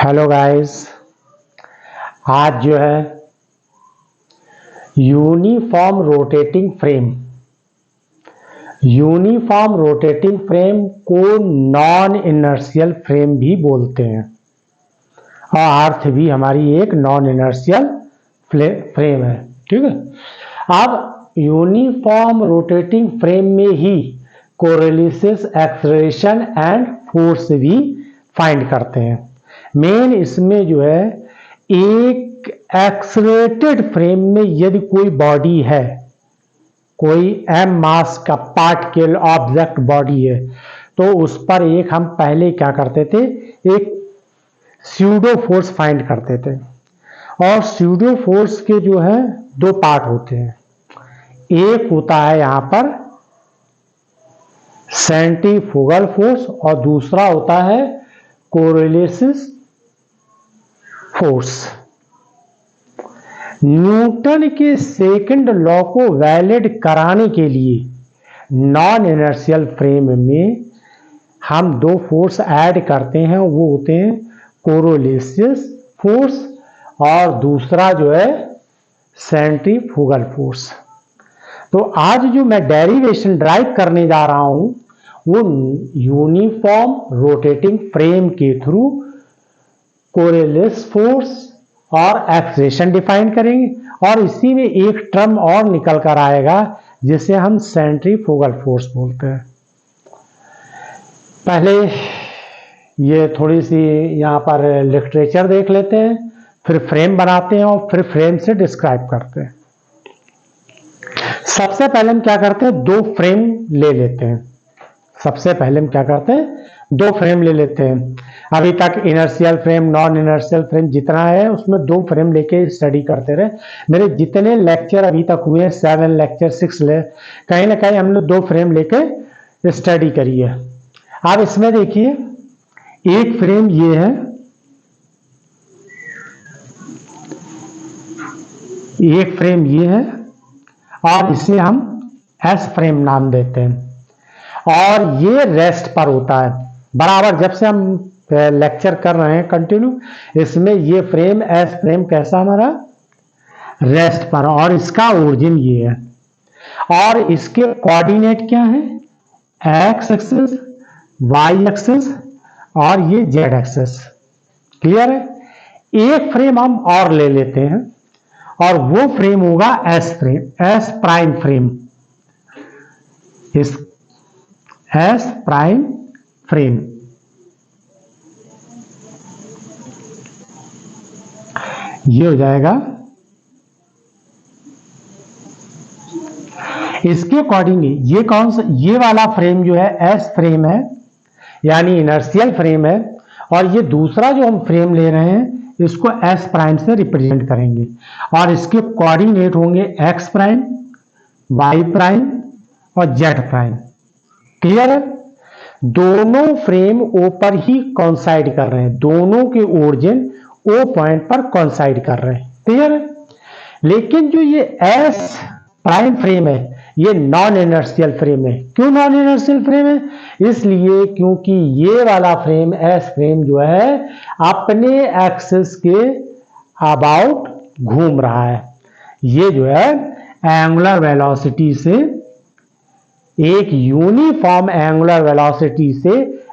Hello guys. आज जो है यूनिफॉर्म रोटेटिंग फ्रेम को नॉन इनर्शियल फ्रेम भी बोलते हैं और अर्थ भी हमारी एक नॉन इनर्शियल फ्रेम है। ठीक है। अब यूनिफॉर्म रोटेटिंग फ्रेम में ही कोरिलेसिस एक्सेलरेशन एंड फोर्स भी फाइंड करते हैं। मेन इसमें जो है एक एक्सलेटेड फ्रेम में यदि कोई बॉडी है, कोई एम मास का पार्टिकल ऑब्जेक्ट बॉडी है, तो उस पर एक हम पहले क्या करते थे, एक स्यूडो फोर्स फाइंड करते थे। और स्यूडो फोर्स के जो है दो पार्ट होते हैं। एक होता है यहां पर सेंट्रीफ्यूगल फोर्स और दूसरा होता है कोरिलेसिस फोर्स। न्यूटन के सेकंड लॉ को वैलिड कराने के लिए नॉन इनर्शियल फ्रेम में हम दो फोर्स ऐड करते हैं, वो होते हैं कोरिलेसिस फोर्स और दूसरा जो है सेंट्रीफ्यूगल फोर्स। तो आज जो मैं डेरिवेशन ड्राइव करने जा रहा हूं वो यूनिफॉर्म रोटेटिंग फ्रेम के थ्रू कोरिलेसिस फोर्स और एक्सेलरेशन डिफाइन करेंगे और इसी में एक टर्म और निकल कर आएगा जिसे हम सेंट्रीफ्यूगल फोर्स बोलते हैं। पहले ये थोड़ी सी यहाँ पर लिटरेचर देख लेते हैं, फिर फ्रेम बनाते हैं और फिर फ्रेम से डिस्क्राइब करते हैं। सबसे पहले हम क्या करते हैं, दो फ्रेम ले लेते हैं। सबसे पहले हम क्या करते हैं, दो फ्रेम ले लेते हैं। अभी तक inertial frame, non inertial frame जितना है उसमें दो फ्रेम लेके स्टडी करते रहे। मेरे जितने लेक्चर अभी तक हुए, 7 लेक्चर 6 कहीं ना कहीं हमने दो फ्रेम लेके स्टडी करी है। अब इसमें देखिए, एक फ्रेम ये है, एक फ्रेम ये है और इसे हम एस फ्रेम नाम देते हैं और ये रेस्ट पर होता है। बराबर जब से हम लेक्चर कर रहे हैं कंटिन्यू, इसमें ये फ्रेम एस फ्रेम कैसा हमारा रेस्ट पर, और इसका ओरिजिन ये है और इसके कोऑर्डिनेट क्या है, एक्स एक्सिस, वाई एक्सिस और ये जेड एक्सिस। क्लियर है। एक फ्रेम हम और ले लेते हैं और वो फ्रेम होगा S frame, S prime frame. इस एस प्राइम फ्रेम ये हो जाएगा। इसके अकॉर्डिंग ये कौन सा, ये वाला फ्रेम जो है एस फ्रेम है यानी इनर्शियल फ्रेम है, और ये दूसरा जो हम फ्रेम ले रहे हैं इसको एस प्राइम से रिप्रेजेंट करेंगे और इसके कोऑर्डिनेट होंगे एक्स प्राइम, वाई प्राइम और जेड प्राइम। क्लियर है। दोनों फ्रेम ओ पर ही कॉन्साइड कर रहे हैं, दोनों के ओरिजिन ओ पॉइंट पर कॉन्साइड कर रहे हैं। क्लियर है। लेकिन जो ये एस प्राइम फ्रेम है ये नॉन इनर्शियल फ्रेम है। क्यों नॉन इनर्शियल फ्रेम है, इसलिए क्योंकि ये वाला फ्रेम एस फ्रेम जो है अपने एक्सिस के अबाउट घूम रहा है। ये जो है एंगुलर वेलोसिटी से, एक यूनिफॉर्म एंगुलर वेलोसिटी से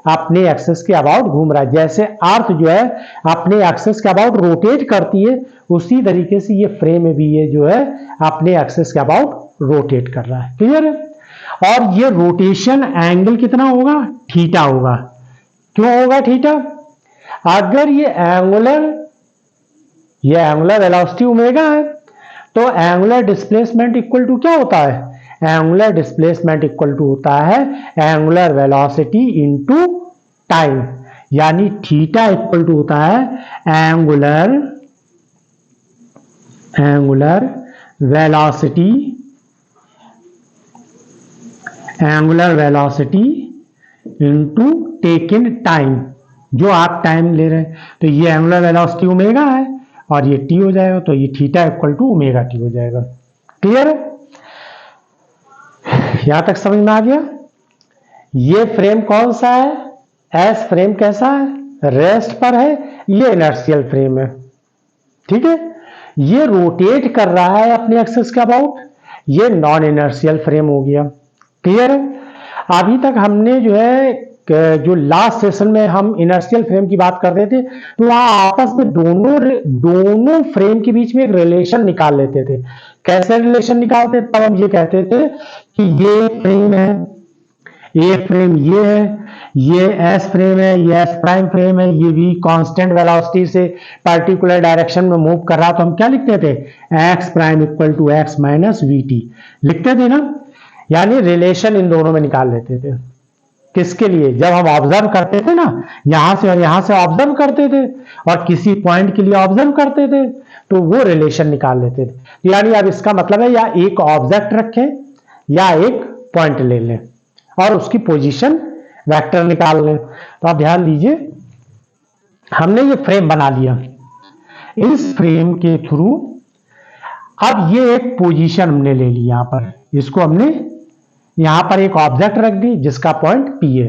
अपने एक्सिस के अबाउट घूम रहा है। जैसे अर्थ जो है अपने एक्सिस के अबाउट रोटेट करती है, उसी तरीके से ये फ्रेम भी ये जो है अपने एक्सिस के अबाउट रोटेट कर रहा है। क्लियर है। और ये रोटेशन एंगल कितना होगा, थीटा होगा। क्यों होगा थीटा, अगर ये एंगुलर वेलोसिटी ओमेगा है तो एंगुलर डिस्प्लेसमेंट इक्वल टू क्या होता है, एंगुलर डिस्प्लेसमेंट इक्वल टू होता है एंगुलर वेलोसिटी इनटू टाइम, यानी थीटा इक्वल टू होता है angular velocity into taken time, जो आप टाइम ले रहे हैं। तो ये एंगुलर वेलोसिटी ओमेगा है और ये टी हो जाएगा, तो ये theta equal to omega T हो जाएगा। क्लियर है। यहां तक समझ में आ गया। ये फ्रेम कौन सा है, एस फ्रेम कैसा है, रेस्ट पर है ये इनर्शियल फ्रेम है, ठीक है। ये रोटेट कर रहा है अपने एक्सिस के अबाउट, ये नॉन इनर्शियल फ्रेम हो गया। क्लियर है। अभी तक हमने जो है जो लास्ट सेशन में हम इनर्शियल फ्रेम की बात कर रहे थे, तो वहां आपस में दोनों फ्रेम के बीच में एक रिलेशन निकाल लेते थे। कैसे रिलेशन निकालते? तब हम ये कहते थे कि ये फ्रेम है, ये फ्रेम ये है, ये एस फ्रेम है, ये एस प्राइम फ्रेम है, ये भी कांस्टेंट वेलोसिटी से पर्टिकुलर डायरेक्शन में मूव कर रहा, तो हम क्या लिखते थे? X prime equal to X minus V T लिखते थे ना। यानी रिलेशन इन दोनों में निकाल लेते थे। किसके लिए? जब हम ऑब्जर्व करते थे ना, यहां से और यहां से ऑब्जर्व करते थे और किसी पॉइंट के लिए ऑब्जर्व करते थे, तो वो रिलेशन निकाल लेते थे। यानी अब इसका मतलब है या एक ऑब्जेक्ट रखें या एक पॉइंट ले लें और उसकी पोजीशन वेक्टर निकाल लें। तो आप ध्यान दीजिए, हमने ये फ्रेम बना लिया। इस फ्रेम के थ्रू अब ये एक पोजीशन हमने ले ली, यहां पर इसको हमने यहां पर एक ऑब्जेक्ट रख दी जिसका पॉइंट P है।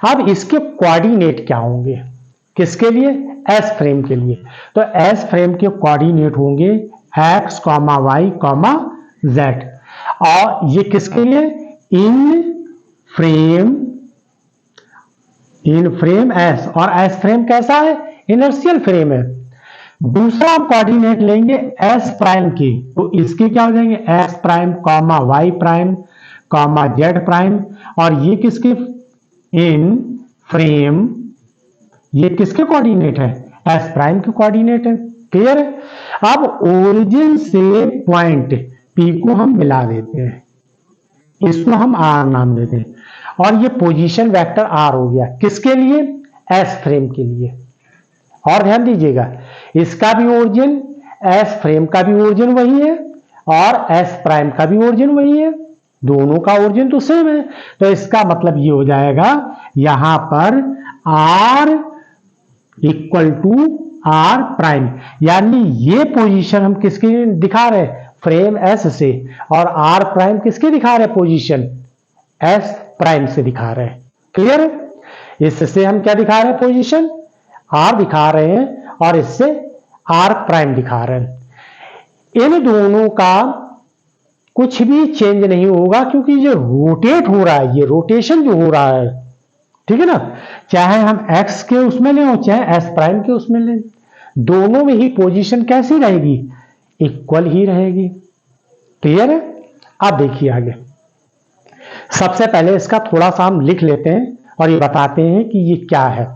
अब इसके कोऑर्डिनेट क्या होंगे? किसके लिए? एस फ्रेम के लिए। तो एस फ्रेम के कोऑर्डिनेट होंगे x, y, z। और ये किसके लिए? इन फ्रेम एस। और एस फ्रेम कैसा है? इनर्शियल फ्रेम है। दूसरा हम कोऑर्डिनेट लेंगे एस प्राइम की, तो इसके क्या हो जाएंगे? X prime, Y prime, Z prime. और ये किसके? इन फ्रेम, ये किसके कोऑर्डिनेट है? एस प्राइम के कोऑर्डिनेट है। क्लियर है। अब ओरिजिन से पॉइंट P को हम मिला देते हैं, इसको हम R नाम देते हैं, और ये पोजीशन वेक्टर R हो गया। किसके लिए? एस फ्रेम के लिए। और ध्यान दीजिएगा, इसका भी ओरिजिन, एस फ्रेम का भी ओरिजिन वही है और एस प्राइम का भी ओरिजिन वही है, दोनों का ओरिजिन तो सेम है। तो इसका मतलब ये हो जाएगा, यहां पर R equal to R prime. यानी ये पोजीशन हम किसकी दिखा रहे हैं? फ्रेम एस से। और R प्राइम किसके दिखा रहे हैं पोजीशन? एस प्राइम से दिखा रहे हैं। क्लियर है। इससे हम क्या दिखा रहे हैं? पोजीशन R दिखा रहे हैं और इससे R प्राइम दिखा रहे हैं। इन दोनों का कुछ भी चेंज नहीं होगा क्योंकि ये रोटेट हो रहा है, ये रोटेशन जो हो रहा है, ठीक है ना। चाहे हम x के उसमें लें और चाहे s प्राइम के उसमें लें, दोनों में ही पोजीशन कैसी रहेगी? इक्वल ही रहेगी। क्लियर है। अब देखिए आगे, सबसे पहले इसका थोड़ा सा हम लिख लेते हैं और ये बताते हैं कि ये क्या है।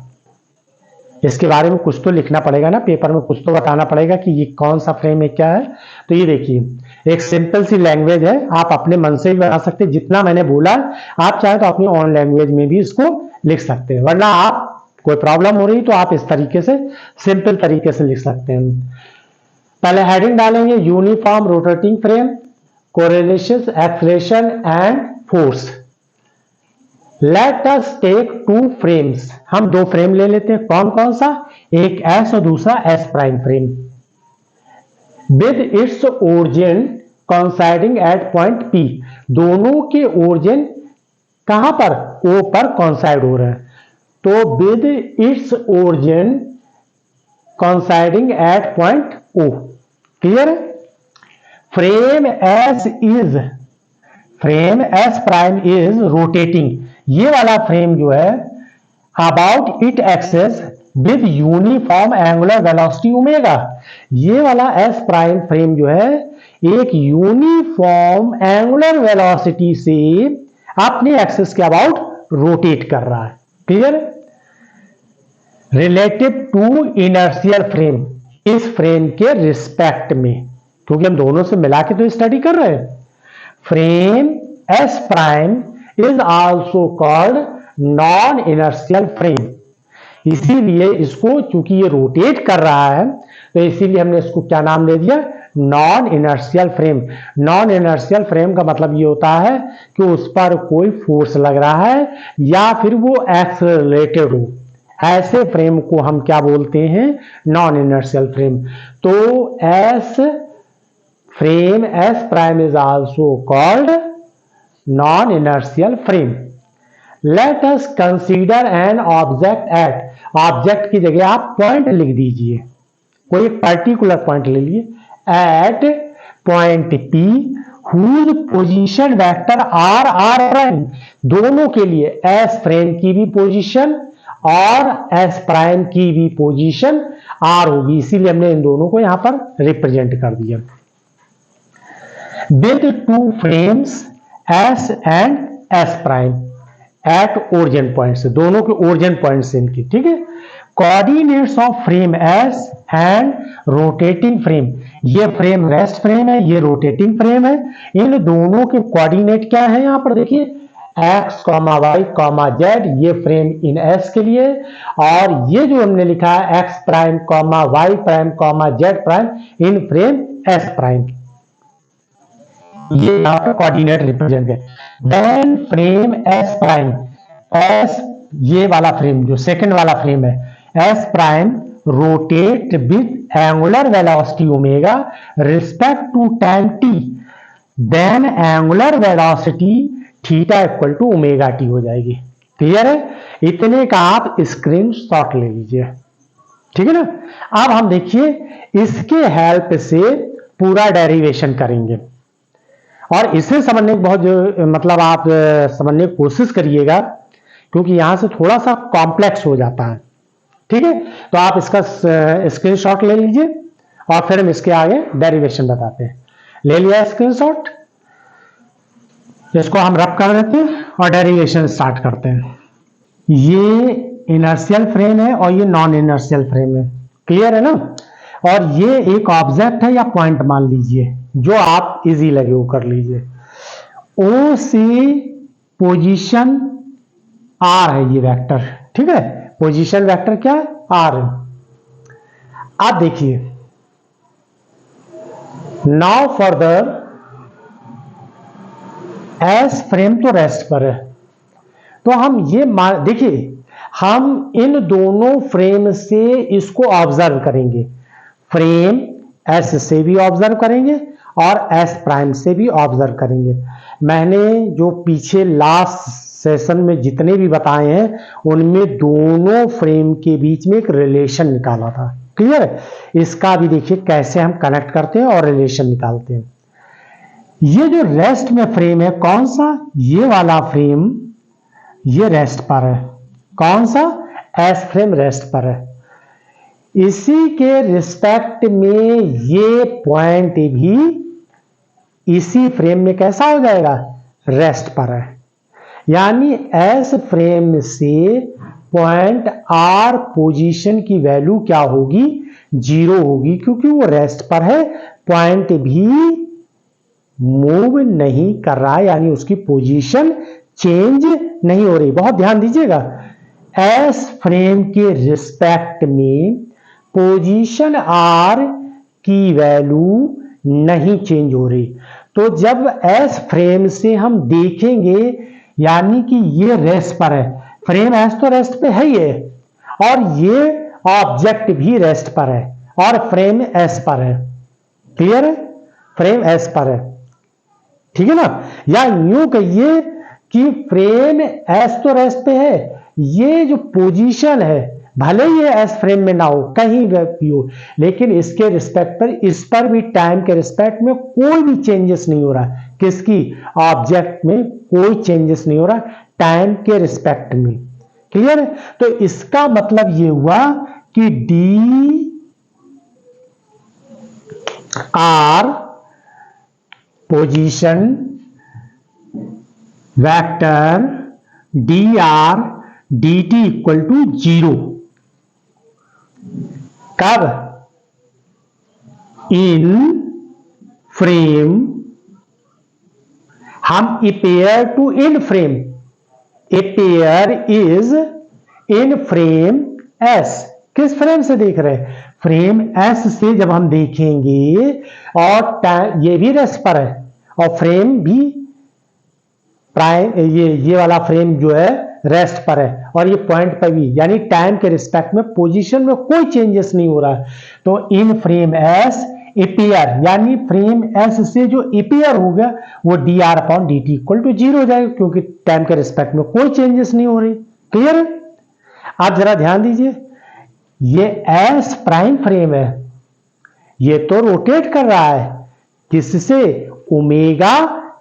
इसके बारे में कुछ तो लिखना पड़ेगा ना, पेपर में कुछ तो बताना पड़ेगा कि ये कौन सा फ्रेम है, क्या है। तो ये देखिए, एक सिंपल सी लैंग्वेज है, आप अपने मन से भी बना सकते हैं। जितना मैंने बोला, आप चाहे तो अपनी ओन लैंग्वेज में भी इसको लिख सकते हैं, वरना आप कोई प्रॉब्लम हो रही तो आप इस तरीके से सिंपल तरीके से लिख सकते हैं। पहले हेडिंग डालेंगे uniform rotating frame, correlation, acceleration and force. Let us take two frames. हम दो फ्रेम ले लेते हैं। कौन कौन सा? एक एस और दूसरा S prime frame, with its origin coinciding at point P। दोनों के ओरिजिन कहां पर? O पर कोइंसाइड हो रहे हैं। तो with its origin coinciding at point O। Clear है। Frame S prime is rotating. ये वाला फ्रेम जो है about its axis with uniform angular velocity omega. ये वाला एस प्राइम फ्रेम जो है एक यूनिफॉर्म एंगुलर वेलोसिटी से अपने एक्सेस के अबाउट रोटेट कर रहा है। Clear. Relative to inertial frame, इस फ्रेम के रिस्पेक्ट में, क्योंकि हम दोनों से मिला के तो स्टडी कर रहे हैं। Frame S prime is also called non inertial frame. इसीलिए इसको, चूंकि ये रोटेट कर रहा है, तो इसीलिए हमने इसको क्या नाम दे दिया? Non inertial frame. Non inertial frame का मतलब ये होता है कि उस पर कोई फोर्स लग रहा है या फिर वो एक्सेलरेटेड हो। ऐसे फ्रेम को हम क्या बोलते हैं? Non inertial frame. तो S frame S prime is also called non-inertial frame. Let us consider an object at, object की जगह आप पॉइंट लिख दीजिए, कोई एक पर्टिकुलर पॉइंट ले लिए, at point P whose position vector R prime, दोनों के लिए एस फ्रेम की भी पोजीशन और एस प्राइम की भी पोजीशन आर होगी, इसीलिए हमने इन दोनों को यहां पर रिप्रेजेंट कर दिया। With two frames S and S prime at origin point से, दोनों के ओरिजिन पॉइंट से इनकी, ठीक है। Coordinates of frame S and rotating frame, ये फ्रेम रेस्ट फ्रेम है, ये रोटेटिंग फ्रेम है, इन दोनों के कोऑर्डिनेट क्या है यहां पर देखिए, X comma Y comma Z, ये फ्रेम इन एस के लिए, और ये जो हमने लिखा है X prime comma Y prime comma Z prime in frame S prime, ये यहां पर कोऑर्डिनेट रिप्रेजेंट है। Then frame S prime, S ये वाला फ्रेम जो सेकंड वाला फ्रेम है S prime rotate with angular velocity omega respect to time T, then angular velocity theta equal to omega T हो जाएगी। क्लियर है? इतने का आप स्क्रीनशॉट ले लीजिए, ठीक है ना। अब हम देखिए इसके हेल्प से पूरा डेरिवेशन करेंगे, और इसे समझने की बहुत मतलब आप समझने की कोशिश करिएगा, क्योंकि यहां से थोड़ा सा कॉम्प्लेक्स हो जाता है, ठीक है। तो आप इसका स्क्रीनशॉट ले लीजिए और फिर हम इसके आगे डेरिवेशन बताते हैं। ले लिया स्क्रीनशॉट, इसको हम रब कर देते हैं और डेरिवेशन स्टार्ट करते हैं। ये इनर्शियल फ्रेम है और ये नॉन इनर्शियल फ्रेम है, क्लियर है ना। और ये एक ऑब्जेक्ट है या पॉइंट मान लीजिए, जो आप इजी लगे वो कर लीजिए। ओ से पोजीशन आर है ये वेक्टर, ठीक है, पोजीशन वेक्टर क्या है, आर है। आप देखिए नाउ फर्दर एस फ्रेम तो रेस्ट पर है, तो हम ये देखिए हम इन दोनों फ्रेम से इसको ऑब्जर्व करेंगे, फ्रेम एस से भी ऑब्जर्व करेंगे और एस प्राइम से भी ऑब्जर्व करेंगे। मैंने जो पीछे लास्ट सेशन में जितने भी बताए हैं उनमें दोनों फ्रेम के बीच में एक रिलेशन निकाला था, क्लियर है। इसका भी देखिए कैसे हम कनेक्ट करते हैं और रिलेशन निकालते हैं। ये जो रेस्ट में फ्रेम है कौन सा, ये वाला फ्रेम ये रेस्ट पर है, कौन सा, एस फ्रेम रेस्ट पर है। इसी के रिस्पेक्ट में ये पॉइंट भी इसी फ्रेम में कैसा हो जाएगा, रेस्ट पर है। यानी एस फ्रेम से पॉइंट आर पोजीशन की वैल्यू क्या होगी, 0 होगी, क्योंकि वो रेस्ट पर है, पॉइंट भी मूव नहीं कर रहा है, यानी उसकी पोजीशन चेंज नहीं हो रही। बहुत ध्यान दीजिएगा, एस फ्रेम के रिस्पेक्ट में पोजीशन आर की वैल्यू नहीं चेंज हो रही। तो जब एस फ्रेम से हम देखेंगे यानी कि ये रेस्ट पर है, फ्रेम एस तो रेस्ट पे है ही है, और ये ऑब्जेक्ट भी रेस्ट पर है और फ्रेम एस पर है, क्लियर है, फ्रेम एस पर है, ठीक है ना। या यूं कहिए कि फ्रेम एस तो रेस्ट पे है, ये जो पोजीशन है भले ये एस फ्रेम में ना हो, कहीं भी हो, लेकिन इसके रिस्पेक्ट पर, इस पर भी टाइम के रिस्पेक्ट में कोई भी चेंजेस नहीं हो रहा। किसकी, ऑब्जेक्ट में कोई चेंजेस नहीं हो रहा टाइम के रिस्पेक्ट में, क्लियर है। तो इसका मतलब ये हुआ कि D R position vector D R D T equal to 0 कब, इन फ्रेम, हम appear to in frame, appear is in frame S, किस फ्रेम से देख रहे हैं, फ्रेम एस से जब हम देखेंगे, और ये भी रेस्ट पर है और फ्रेम भी प्राइम, ये वाला फ्रेम जो है रेस्ट पर है और ये पॉइंट पर भी, यानी टाइम के रिस्पेक्ट में पोजीशन में कोई चेंजेस नहीं हो रहा है। तो इन फ्रेम एस अपेयर, यानी फ्रेम एस से जो अपेयर होगा वो D R upon D T equal to 0 हो जाएगा, क्योंकि टाइम के रिस्पेक्ट में कोई चेंजेस नहीं हो रही, क्लियर है। आप जरा ध्यान दीजिए, ये एस प्राइम फ्रेम है, ये तो रोटेट कर रहा है, किससे? ओमेगा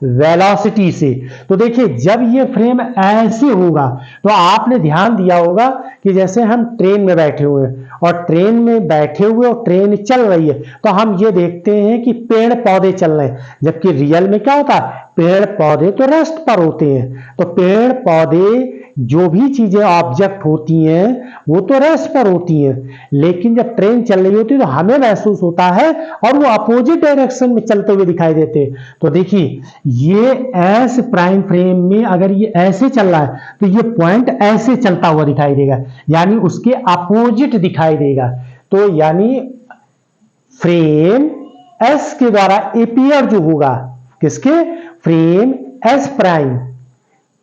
वेलोसिटी से। तो देखिए जब ये फ्रेम ऐसे होगा तो आपने ध्यान दिया होगा कि जैसे हम ट्रेन में बैठे हुए हैं और ट्रेन में बैठे हुए और ट्रेन चल रही है, तो हम ये देखते हैं कि पेड़ पौधे चल रहे हैं, जबकि रियल में क्या होता है? पेड़ पौधे तो रेस्ट पर होते हैं। तो पेड़ पौधे, जो भी चीजें ऑब्जेक्ट होती हैं वो तो रेस्ट पर होती हैं, लेकिन जब ट्रेन चल रही होती है तो हमें महसूस होता है और वो अपोजिट डायरेक्शन में चलते हुए दिखाई देते हैं। तो देखिए ये एस प्राइम फ्रेम में अगर ये ऐसे चल रहा है तो ये पॉइंट ऐसे चलता हुआ दिखाई देगा, यानी उसके अपोजिट दिखाई देगा। तो यानी फ्रेम एस के द्वारा एपियर जो होगा, किसके? Frame S prime,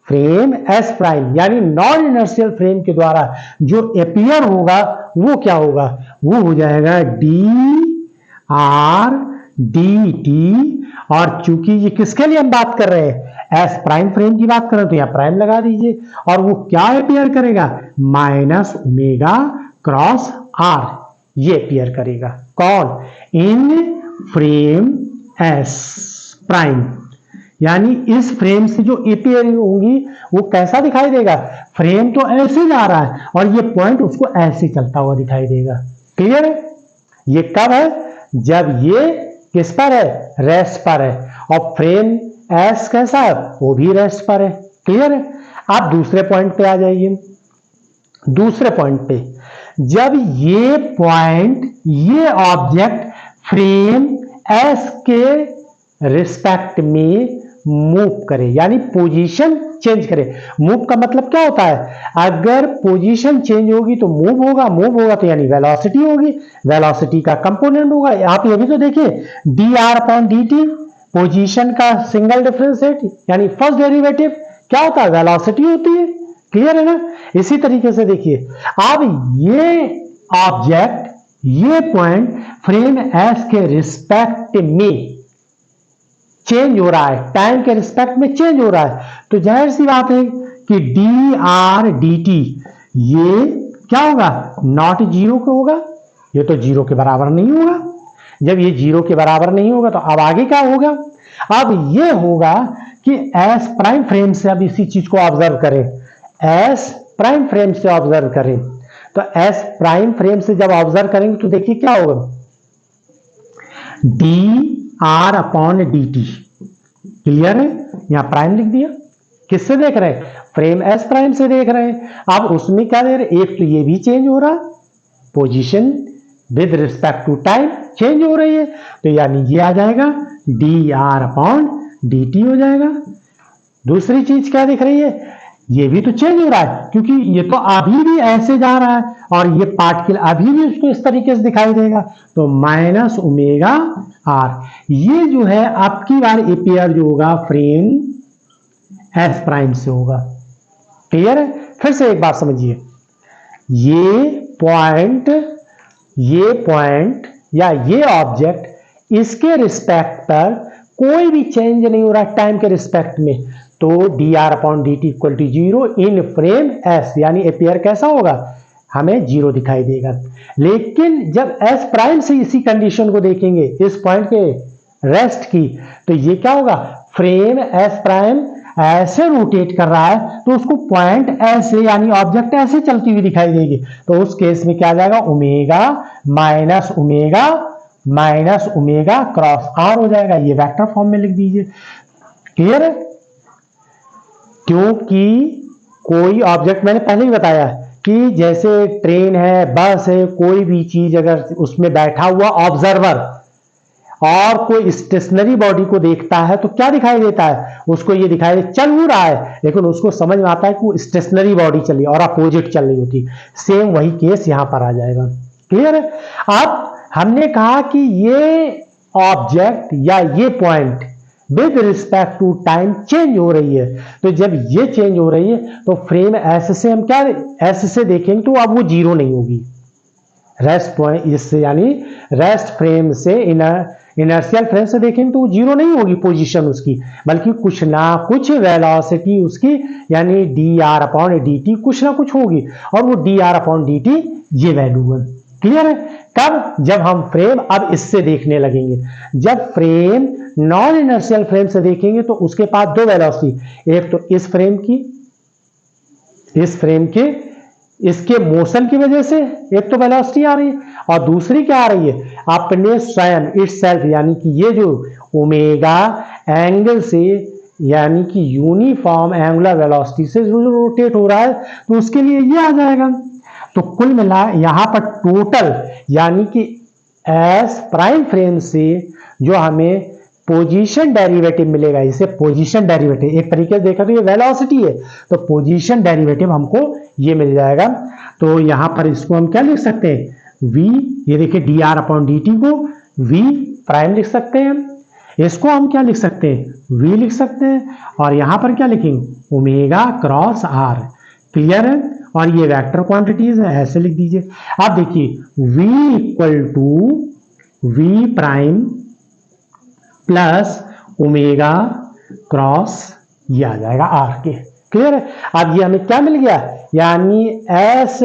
frame S prime यानी नॉन इनर्शियल फ्रेम के द्वारा जो एपियर होगा वो क्या होगा? वो हो जाएगा डी आर डी टी। और चूंकि ये किसके लिए हम बात कर रहे हैं? एस प्राइम फ्रेम की बात कर रहे हैं, तो यहां प्राइम लगा दीजिए। और वो क्या एपियर करेगा? माइनस ओमेगा क्रॉस आर, ये एपियर करेगा। कौन? इन फ्रेम एस प्राइम, यानी इस फ्रेम से जो एपियरिंग होंगी वो कैसा दिखाई देगा? फ्रेम तो ऐसे जा रहा है और ये पॉइंट उसको ऐसे चलता हुआ दिखाई देगा। क्लियर है? ये कब है? जब ये किस पर है? रेस्ट पर है। और फ्रेम एस कैसा है? वो भी रेस्ट पर है। क्लियर है? आप दूसरे पॉइंट पे आ जाइए। दूसरे पॉइंट पे जब ये पॉइंट, ये ऑब्जेक्ट फ्रेम एस के रिस्पेक्ट में मूव करे, यानी पोजीशन चेंज करे। मूव का मतलब क्या होता है? अगर पोजीशन चेंज होगी तो मूव होगा, मूव होगा तो यानी वेलोसिटी होगी, वेलोसिटी का कंपोनेंट होगा। आप ये भी तो देखिए, D R upon D T, position का सिंगल डिफरेंशिएट यानी फर्स्ट डेरिवेटिव क्या होता है? वेलोसिटी होती है। क्लियर है ना? इसी तरीके से देखिए, अब ये ऑब्जेक्ट, ये पॉइंट फ्रेम एस के रिस्पेक्ट में चेंज हो रहा है, टाइम के रिस्पेक्ट में चेंज हो रहा है, तो जाहिर सी बात है कि डी आर डी टी ये क्या होगा? नॉट जीरो का होगा, ये तो जीरो के बराबर नहीं होगा। जब ये जीरो के बराबर नहीं होगा तो अब आगे क्या होगा? अब ये होगा कि एस प्राइम फ्रेम से, अब इसी चीज को ऑब्जर्व करें, एस प्राइम फ्रेम से ऑब्जर्व करें, तो एस प्राइम फ्रेम से जब ऑब्जर्व करेंगे तो देखिए क्या होगा? D R upon D T. Clear है? यहां प्राइम लिख दिया। किससे देख रहे हैं? फ्रेम एस प्राइम से देख रहे हैं। अब उसमें क्या दे रहे? एक तो ये भी चेंज हो रहा, position with respect to time change हो रही है, तो यानी ये आ जाएगा D R upon D T हो जाएगा। दूसरी चीज क्या दिख रही है? ये भी तो चेंज हो रहा है, क्योंकि ये तो अभी भी ऐसे जा रहा है और ये पार्टिकल अभी भी उसको इस तरीके से दिखाई देगा, तो माइनस ओमेगा आर। ये जो है आपकी बार एपियर जो होगा फ्रेम एस प्राइम से होगा। क्लियर है? फिर से एक बात समझिए, ये पॉइंट या ये ऑब्जेक्ट, इसके रिस्पेक्ट पर कोई भी चेंज नहीं हो रहा टाइम के रिस्पेक्ट में, तो D R upon D T equal to zero in frame S, यानी एपियर कैसा होगा? हमें जीरो दिखाई देगा। लेकिन जब एस प्राइम से इसी कंडीशन को देखेंगे, इस पॉइंट के रेस्ट की, तो ये क्या होगा? फ्रेम एस प्राइम ऐसे रोटेट कर रहा है तो उसको पॉइंट ऐसे, यानी ऑब्जेक्ट ऐसे चलती हुई दिखाई देगी, तो उस केस में क्या आ जाएगा? Omega minus omega cross R हो जाएगा। ये वेक्टर फॉर्म में लिख दीजिए। क्लियर है? क्योंकि कोई ऑब्जेक्ट, मैंने पहले ही बताया कि जैसे ट्रेन है, बस है, कोई भी चीज अगर उसमें बैठा हुआ ऑब्जर्वर और कोई स्टेशनरी बॉडी को देखता है तो क्या दिखाई देता है? उसको ये दिखाई दे चल हो रहा है, लेकिन उसको समझ में आता है कि वो स्टेशनरी बॉडी चल रही है और अपोजिट चल रही होती। सेम वही केस यहां पर आ जाएगा। क्लियर है? अब हमने कहा कि ये ऑब्जेक्ट या ये point with respect to time change हो रही है, तो जब ये चेंज हो रही है तो फ्रेम एस से हम क्या एस से देखेंगे तो अब वो जीरो नहीं होगी। रेस्ट पॉइंट इससे, यानी रेस्ट फ्रेम से इनर्शियल फ्रेम से देखेंगे तो जीरो नहीं होगी पोजीशन उसकी, बल्कि कुछ ना कुछ वेलोसिटी उसकी यानी dr/dt कुछ ना कुछ होगी, और वो dr/dt ये वैल्यू है। क्लियर है? कब? जब हम फ्रेम अब इससे देखने लगेंगे। जब फ्रेम नॉन इनर्शियल फ्रेम से देखेंगे तो उसके पास दो वेलोसिटी, एक तो इस फ्रेम की, इस फ्रेम के इसके मोशन की वजह से एक तो वेलोसिटी आ रही है, और दूसरी क्या आ रही है? अपने स्वयं इटसेल्फ यानी कि ये जो ओमेगा एंगल से यानी कि यूनिफॉर्म एंगुलर वेलोसिटी से जो रोटेट हो रहा है तो उसके लिए ये आ जाएगा। तो कुल मिला यहां पर टोटल यानी कि एस प्राइम फ्रेम से जो हमें पोजीशन डेरिवेटिव मिलेगा, इसे पोजीशन डेरिवेटिव एक तरीके से देखा तो ये वेलोसिटी है, तो पोजीशन डेरिवेटिव हमको ये मिल जाएगा। तो यहां पर इसको हम क्या लिख सकते हैं? v, ये देखिए dr/dt को v प्राइम लिख सकते हैं, इसको हम क्या लिख सकते हैं? v लिख सकते हैं, और यहां पर क्या लिखेंगे? Omega cross r। क्लियर है? और ये वेक्टर क्वांटिटीज है, ऐसे लिख दीजिए। अब देखिए v equal to v prime plus omega cross ये आ जाएगा आर के। क्लियर है? अब ये हमें क्या मिल गया? यानी एस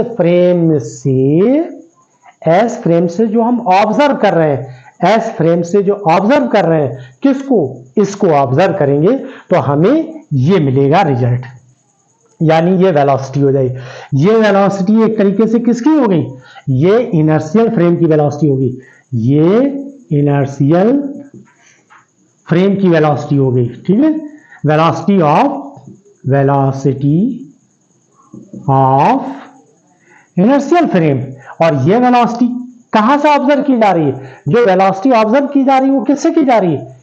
फ्रेम से जो हम ऑब्जर्व कर रहे हैं, एस फ्रेम से जो ऑब्जर्व कर रहे हैं, किसको? इसको ऑब्जर्व करेंगे तो हमें ये मिलेगा रिजल्ट, यानी ये वेलोसिटी हो जाएगी। ये वेलोसिटी एक तरीके से किसकी हो गई? ये इनर्शियल फ्रेम की वेलोसिटी होगी, ये इनर्शियल फ्रेम की वेलोसिटी हो गई। ठीक है? Velocity of inertial frame. और ये वेलोसिटी कहां से ऑब्जर्व की जा रही है? जो वेलोसिटी ऑब्जर्व की जा रही है वो किससे की जा रही है?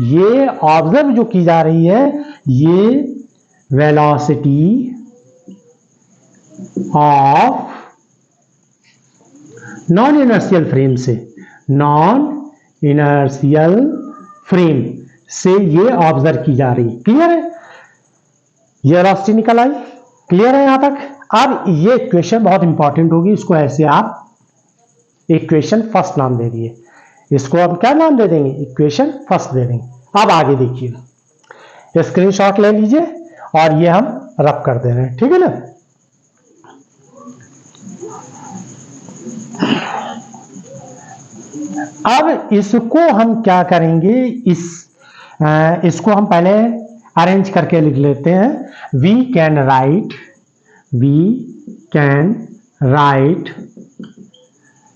ये ऑब्जर्व जो की जा रही है ये velocity of non inertial frame से, नॉन इनर्शियल फ्रेम से ये ऑब्जर्व की जा रही है। क्लियर है? ये वेलोसिटी निकल आई। क्लियर है यहां तक? अब ये इक्वेशन बहुत इंपॉर्टेंट होगी, इसको ऐसे आप इक्वेशन फर्स्ट नाम दे दिए, इसको अब क्या नाम दे देंगे? इक्वेशन फर्स्ट दे देंगे। अब आगे देखिए, स्क्रीनशॉट ले लीजिए और ये हम रब कर दे रहे हैं। ठीक है ना? अब इसको हम क्या करेंगे? इसको हम पहले अरेंज करके लिख लेते हैं। We can write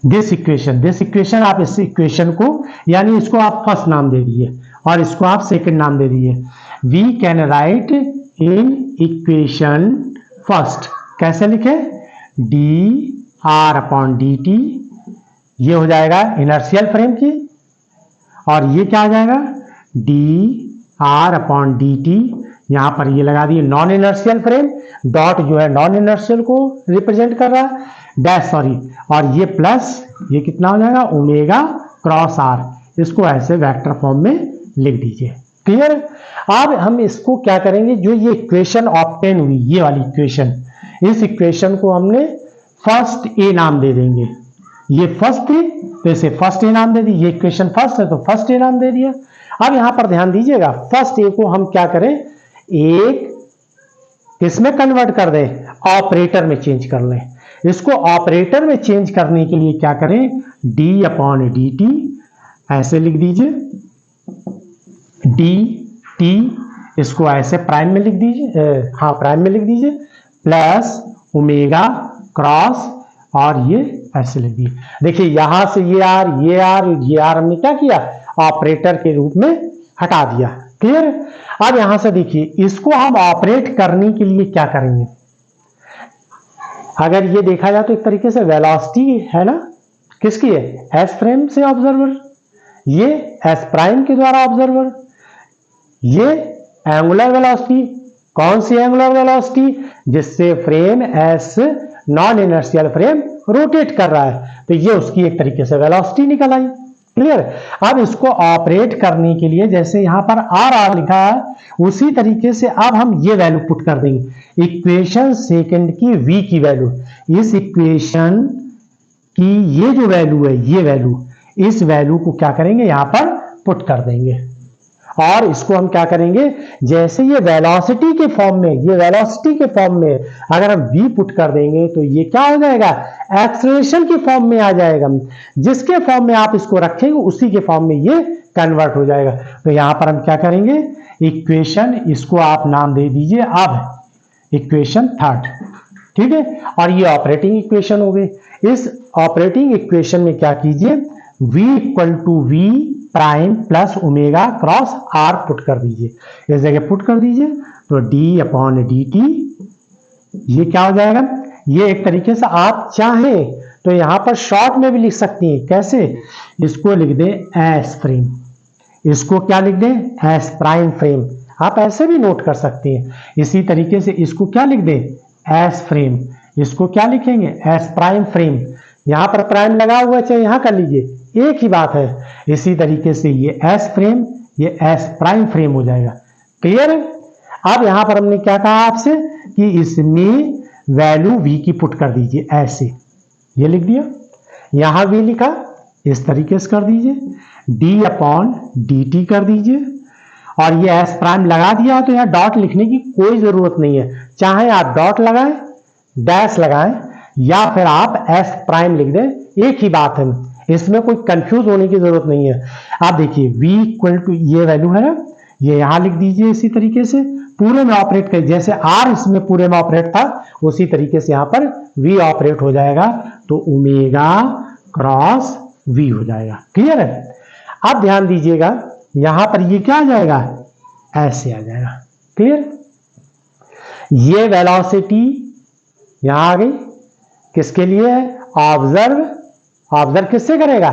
this equation आप इस इक्वेशन को यानी इसको आप फर्स्ट नाम दे दीजिए और इसको आप सेकंड नाम दे दीजिए। We can write in equation first, कैसे लिखे? dr/dt ये हो जाएगा इनर्शियल फ्रेम की, और ये क्या आ जाएगा? dr/dt यहां पर ये लगा दिए नॉन इनर्शियल फ्रेम, डॉट जो है नॉन इनर्शियल को रिप्रेजेंट कर रहा है, डैश सॉरी, और ये प्लस ये कितना हो जाएगा? Omega cross R. इसको ऐसे वेक्टर फॉर्म में लिख दीजिए। क्लियर? अब हम इसको क्या करेंगे? जो ये इक्वेशन ऑब्टेन हुई, ये वाली इक्वेशन, इस इक्वेशन को हमने फर्स्ट ए नाम दे देंगे। ये फर्स्ट थी तो इसे फर्स्ट ए नाम दे दी, ये इक्वेशन फर्स्ट है तो फर्स्ट ए नाम दे दिया। अब यहां पर ध्यान दीजिएगा, फर्स्ट ए को हम क्या करें? एक किसमें कन्वर्ट कर दें? ऑपरेटर में चेंज कर लें। इसको ऑपरेटर में चेंज करने के लिए क्या करें? d/dt ऐसे लिख दीजिए, dt इसको ऐसे प्राइम में लिख दीजिए, हाँ प्राइम में लिख दीजिए, प्लस ओमेगा क्रॉस और ये ऐसे लिख दिए। देखिए यहां से ये आर हमने क्या किया? ऑपरेटर के रूप में हटा दिया। क्लियर? अब यहां से देखिए इसको हम ऑपरेट करने के लिए क्या करेंगे? अगर ये देखा जाए तो एक तरीके से वेलोसिटी है ना, किसकी है? एस फ्रेम से ऑब्जर्वर, ये एस प्राइम के द्वारा ऑब्जर्वर, ये एंगुलर वेलोसिटी। कौन सी एंगुलर वेलोसिटी? जिससे frame S non inertial frame rotate कर रहा है, तो ये उसकी एक तरीके से वेलोसिटी निकल आई। क्लियर? अब इसको ऑपरेट करने के लिए जैसे यहां पर आर लिखा है, उसी तरीके से अब हम ये वैल्यू पुट कर देंगे, इक्वेशन सेकंड की v की वैल्यू, इस इक्वेशन की ये जो वैल्यू है, ये वैल्यू, इस वैल्यू को क्या करेंगे? यहां पर पुट कर देंगे। और इसको हम क्या करेंगे, जैसे ये वेलोसिटी के फॉर्म में, ये वेलोसिटी के फॉर्म में अगर हम v पुट कर देंगे तो ये क्या हो जाएगा, एक्सेलरेशन के फॉर्म में आ जाएगा। जिसके फॉर्म में आप इसको रखेंगे उसी के फॉर्म में ये कन्वर्ट हो जाएगा। तो यहां पर हम क्या करेंगे, इक्वेशन, इसको आप नाम दे दीजिए अब इक्वेशन थर्ड, ठीक है। और ये ऑपरेटिंग इक्वेशन हो गई। इस ऑपरेटिंग इक्वेशन में क्या कीजिए, v equal to V prime plus omega cross R put कर दीजिए। इस जगह पुट कर दीजिए तो डी अपॉन डी टी, ये क्या हो जाएगा, ये एक तरीके से आप चाहें तो यहां पर शॉर्ट में भी लिख सकती हैं। कैसे, इसको लिख दें एस फ्रेम, इसको क्या लिख दें, एस प्राइम फ्रेम। आप ऐसे भी नोट कर सकते हैं। इसी तरीके से इसको क्या लिख दें, एस फ्रेम, इसको क्या लिखेंगे, एस प्राइम फ्रेम। यहां पर प्राइम लगा हुआ है, चाहे यहां कर लीजिए, एक ही बात है। इसी तरीके से ये एस फ्रेम, ये एस प्राइम फ्रेम हो जाएगा। क्लियर है। अब यहां पर हमने क्या कहा आपसे कि इसमें वैल्यू v की पुट कर दीजिए, ऐसे ये लिख दिया। यहां v लिखा, इस तरीके से कर दीजिए, d अपॉन डी टी कर दीजिए। और ये एस प्राइम लगा दिया तो यहां डॉट लिखने की कोई जरूरत नहीं है। चाहे आप डॉट लगाएं, डैश लगाएं, या फिर आप एस प्राइम लिख दें, एक ही बात है। इसमें कोई कंफ्यूज होने की जरूरत नहीं है। आप देखिए v इक्वल टू, ये वैल्यू है ना, ये यहां लिख दीजिए। इसी तरीके से पूरे में ऑपरेट कर, जैसे r इसमें पूरे में ऑपरेट था उसी तरीके से यहां पर v ऑपरेट हो जाएगा। तो ओमेगा क्रॉस v हो जाएगा। क्लियर है। अब ध्यान दीजिएगा, यहां पर ये क्या आ जाएगा, ऐसे आ जाएगा। क्लियर। ये वेलोसिटी यहां आ गई, किसके लिए है, ऑब्जर्व। ऑब्जर्व किससे करेगा,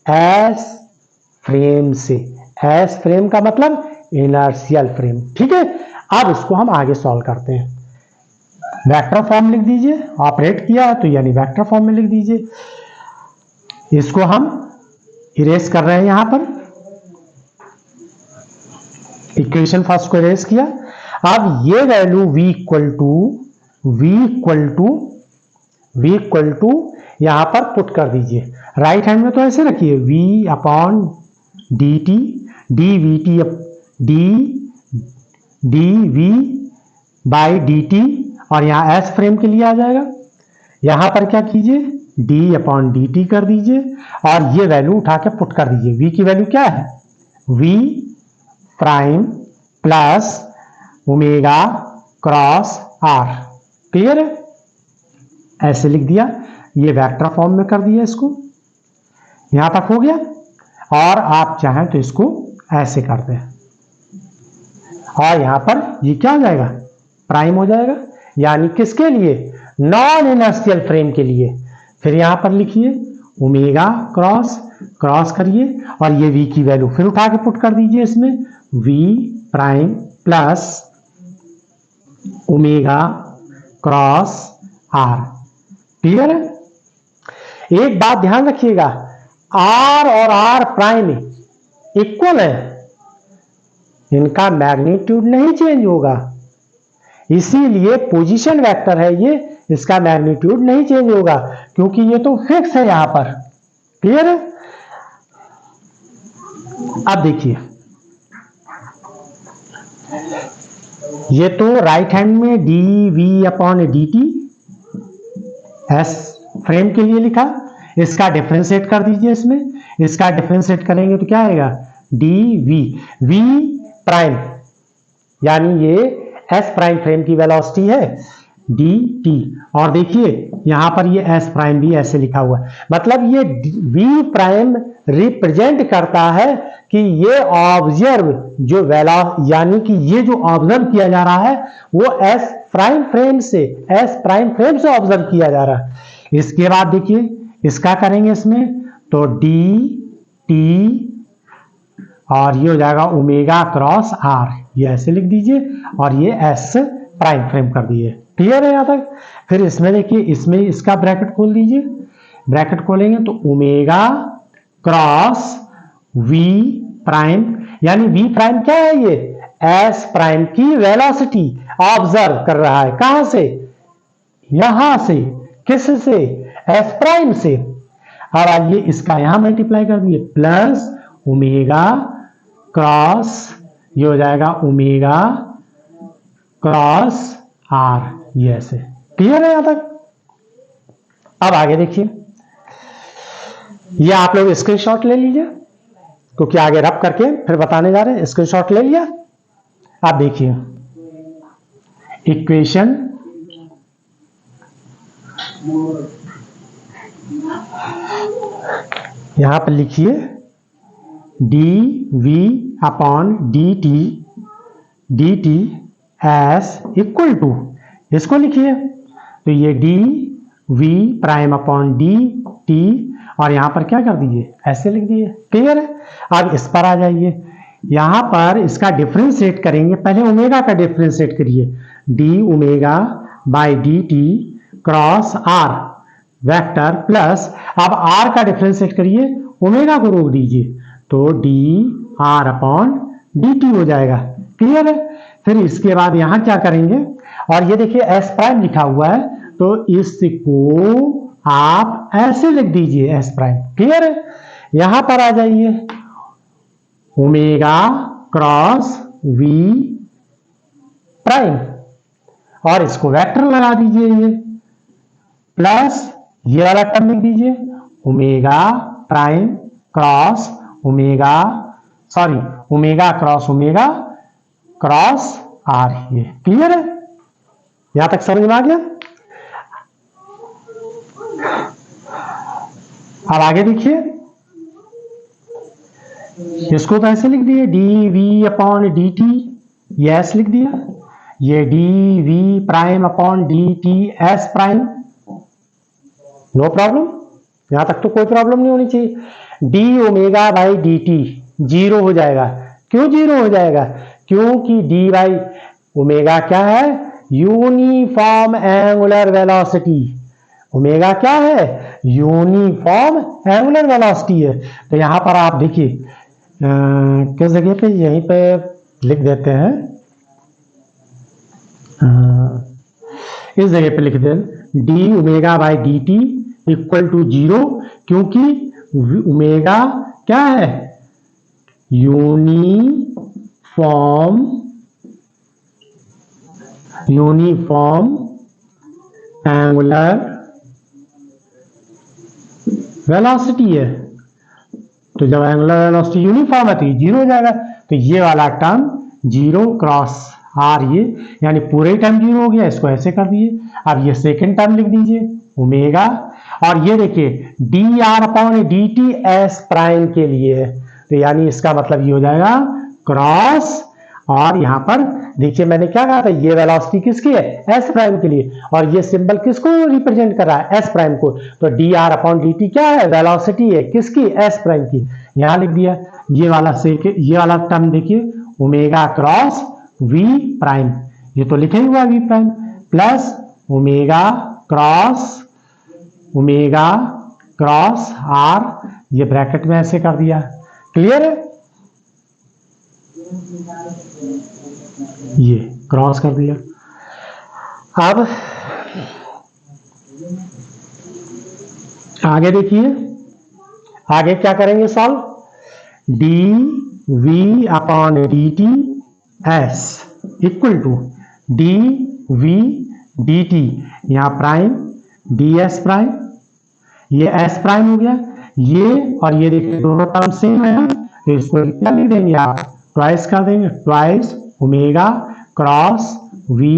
एस फ्रेम से। एस फ्रेम का मतलब इनर्शियल फ्रेम, ठीक है। अब इसको हम आगे सॉल्व करते हैं। वेक्टर फॉर्म लिख दीजिए, ऑपरेट किया तो यानी वेक्टर फॉर्म में लिख दीजिए। इसको हम इरेज कर रहे हैं, यहां पर इक्वेशन फर्स्ट को इरेज किया। अब ये वैल्यू v इक्वल टू यहां पर पुट कर दीजिए। राइट हैंड में तो ऐसे रखिए, v upon D T, D V T, D V by D T, और यहां एस फ्रेम के लिए आ जाएगा। यहां पर क्या कीजिए, d अपॉन डी टी कर दीजिए और ये वैल्यू उठा के पुट कर दीजिए। v की वैल्यू क्या है, v prime plus omega cross r। Clear है। ऐसे लिख दिया, ये वेक्टर फॉर्म में कर दिया। इसको यहां तक हो गया। और आप चाहें तो इसको ऐसे कर दें, और यहां पर ये क्या हो जाएगा, प्राइम हो जाएगा। यानी किसके लिए, नॉन इनर्शियल फ्रेम के लिए। फिर यहां पर लिखिए ओमेगा क्रॉस, क्रॉस करिए और ये v की वैल्यू फिर उठा के पुट कर दीजिए इसमें, v prime plus omega cross r। Clear है। एक बात ध्यान रखिएगा, r और r प्राइम इक्वल है, इनका मैग्नीट्यूड नहीं चेंज होगा। इसीलिए पोजीशन वेक्टर है ये, इसका मैग्नीट्यूड नहीं चेंज होगा क्योंकि ये तो फिक्स है यहां पर। क्लियर है। अब देखिए, ये तो राइट हैंड में D we upon D T S frame के लिए लिखा, इसका डिफरेंशिएट कर दीजिए। इसमें इसका डिफरेंशिएट करेंगे तो क्या आएगा, डी वी, वी प्राइम, यानी ये एस प्राइम फ्रेम की वेलोसिटी है डी टी। और देखिए यहां पर ये एस प्राइम भी ऐसे लिखा हुआ है, मतलब ये वी प्राइम रिप्रेजेंट करता है कि ये ऑब्जर्व जो यानी कि ये जो ऑब्जर्व किया जा रहा है वो एस प्राइम फ्रेम से ऑब्जर्व किया जा रहा है। इसके बाद देखिए इसका करेंगे इसमें, तो डी टी और ये हो जाएगा ओमेगा क्रॉस आर, ये ऐसे लिख दीजिए और ये एस प्राइम फ्रेम कर दिए। क्लियर है यहां तक। फिर इसमें देखिए, इसमें इसका ब्रैकेट खोल दीजिए। ब्रैकेट खोलेंगे तो ओमेगा क्रॉस वी प्राइम, यानी वी प्राइम क्या है, ये एस प्राइम की वेलोसिटी ऑब्जर्व कर रहा है। कहां से, यहां से। किस से, एस प्राइम से। अब आइए इसका यहां मल्टीप्लाई कर दिए, प्लस ओमेगा क्रॉस, ये हो जाएगा ओमेगा क्रॉस आर, ये ऐसे। क्लियर है यहां तक? अब आगे देखिए, ये आप लोग स्क्रीनशॉट ले लीजिए क्योंकि आगे रब करके फिर बताने जा रहे हैं। स्क्रीनशॉट ले लिया? आप देखिए इक्वेशन यहां पर लिखिए D we upon D T S equal to, इसको लिखिए तो ये D we prime upon D T, और यहां पर क्या कर दीजिए, ऐसे लिख दिए। क्लियर है? अब इस पर आ जाइए, यहां पर इसका डिफरेंशिएट करेंगे। पहले ओमेगा का डिफरेंशिएट करिए, D omega by D T cross are vector plus, अब आर का डिफरेंशिएट करिए, ओमेगा को रोक दीजिए तो D R upon D T हो जाएगा। क्लियर है? फिर इसके बाद यहां क्या करेंगे, और ये देखिए एस प्राइम लिखा हुआ है तो इसको आप ऐसे लिख दीजिए एस प्राइम। क्लियर है? यहां पर आ जाइए, ओमेगा क्रॉस वी प्राइम, और इसको वेक्टर लगा दीजिए ये, प्लस ये वाला टर्म लिख दीजिए omega prime cross omega, sorry omega cross r. ये क्लियर है? यहां तक समझ में आ गया? अब आगे देखिए, इसको तो ऐसे लिख दिए d we upon D t, ये एस लिख दिया, ये D we prime upon D T s prime, no problem, यहां तक तो कोई प्रॉब्लम नहीं होनी चाहिए। D omega by D t zero हो जाएगा। क्यों जीरो हो जाएगा? क्योंकि डी बाई ओमेगा क्या है, यूनिफॉर्म एंगुलर वेलोसिटी। ओमेगा क्या है, यूनिफॉर्म एंगुलर वेलोसिटी है। तो यहां पर आप देखिए किस जगह पे, यहीं पे लिख देते हैं, इस जगह पे लिख दें d omega by D T equal to zero, क्योंकि ओमेगा क्या है, यूनिफॉर्म एंगुलर वेलोसिटी है। तो जब एंगुलर वेलोसिटी यूनिफॉर्म है तो ये जीरो हो जाएगा, तो ये वाला टर्म जीरो क्रॉस आर, ये यानी पूरे टर्म जीरो हो गया। इसको ऐसे कर दिए। अब ये सेकेंड टर्म लिख दीजिए ओमेगा, और ये देखिए D R upon D T s prime के लिए है, तो यानी इसका मतलब ये हो जाएगा क्रॉस, और यहां पर देखिए मैंने क्या कहा था, ये वेलोसिटी किसकी है, एस प्राइम के लिए, और ये सिंबल किसको रिप्रेजेंट कर रहा है, एस प्राइम को। तो D R upon D T क्या है, वेलोसिटी है किसकी, एस प्राइम की। यहां लिख दिया ये वाला टर्म देखिए ओमेगा क्रॉस वी प्राइम, ये तो लिखा ही हुआ v prime, plus omega cross r, ये ब्रैकेट में ऐसे कर दिया। क्लियर है? ये क्रॉस कर दिया। अब आगे देखिए, आगे क्या करेंगे solve, d we upon D T S equal to d v d t, यहां प्राइम डी एस प्राइम, ये एस प्राइम हो गया, ये और ये देखिए दोनों टर्म सेम है, तो इसको क्या लिख देंगे आप, ट्वाइस कर देंगे, twice omega cross V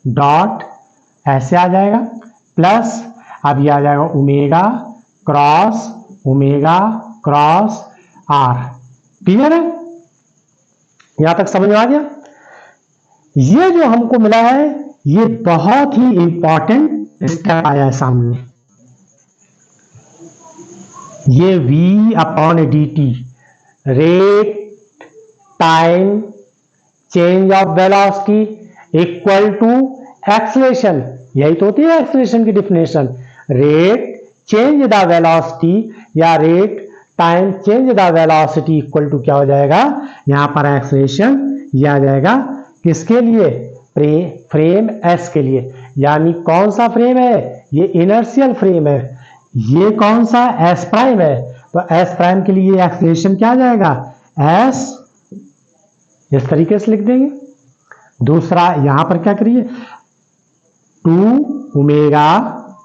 dot ऐसे आ जाएगा, प्लस अब ये आ जाएगा ओमेगा क्रॉस आर। क्लियर है? यहां तक समझ में आ गया? ये जो हमको मिला है ये बहुत ही इंपॉर्टेंट स्टेप आया है सामने, ये v upon D T, rate time change of velocity equal to acceleration, यही तो होती है एक्सेलरेशन की definition, rate change the velocity या rate time change the velocity equal to क्या हो जाएगा, यहां पर एक्सेलरेशन यह आ जाएगा किसके लिए, फ्रेम एस के लिए। यानी कौन सा फ्रेम है, ये इनर्शियल फ्रेम है, ये कौन सा एस प्राइम है, तो एस प्राइम के लिए एक्सलेशन क्या आ जाएगा, एस, इस तरीके से लिख देंगे। दूसरा यहां पर क्या करिए, 2 ओमेगा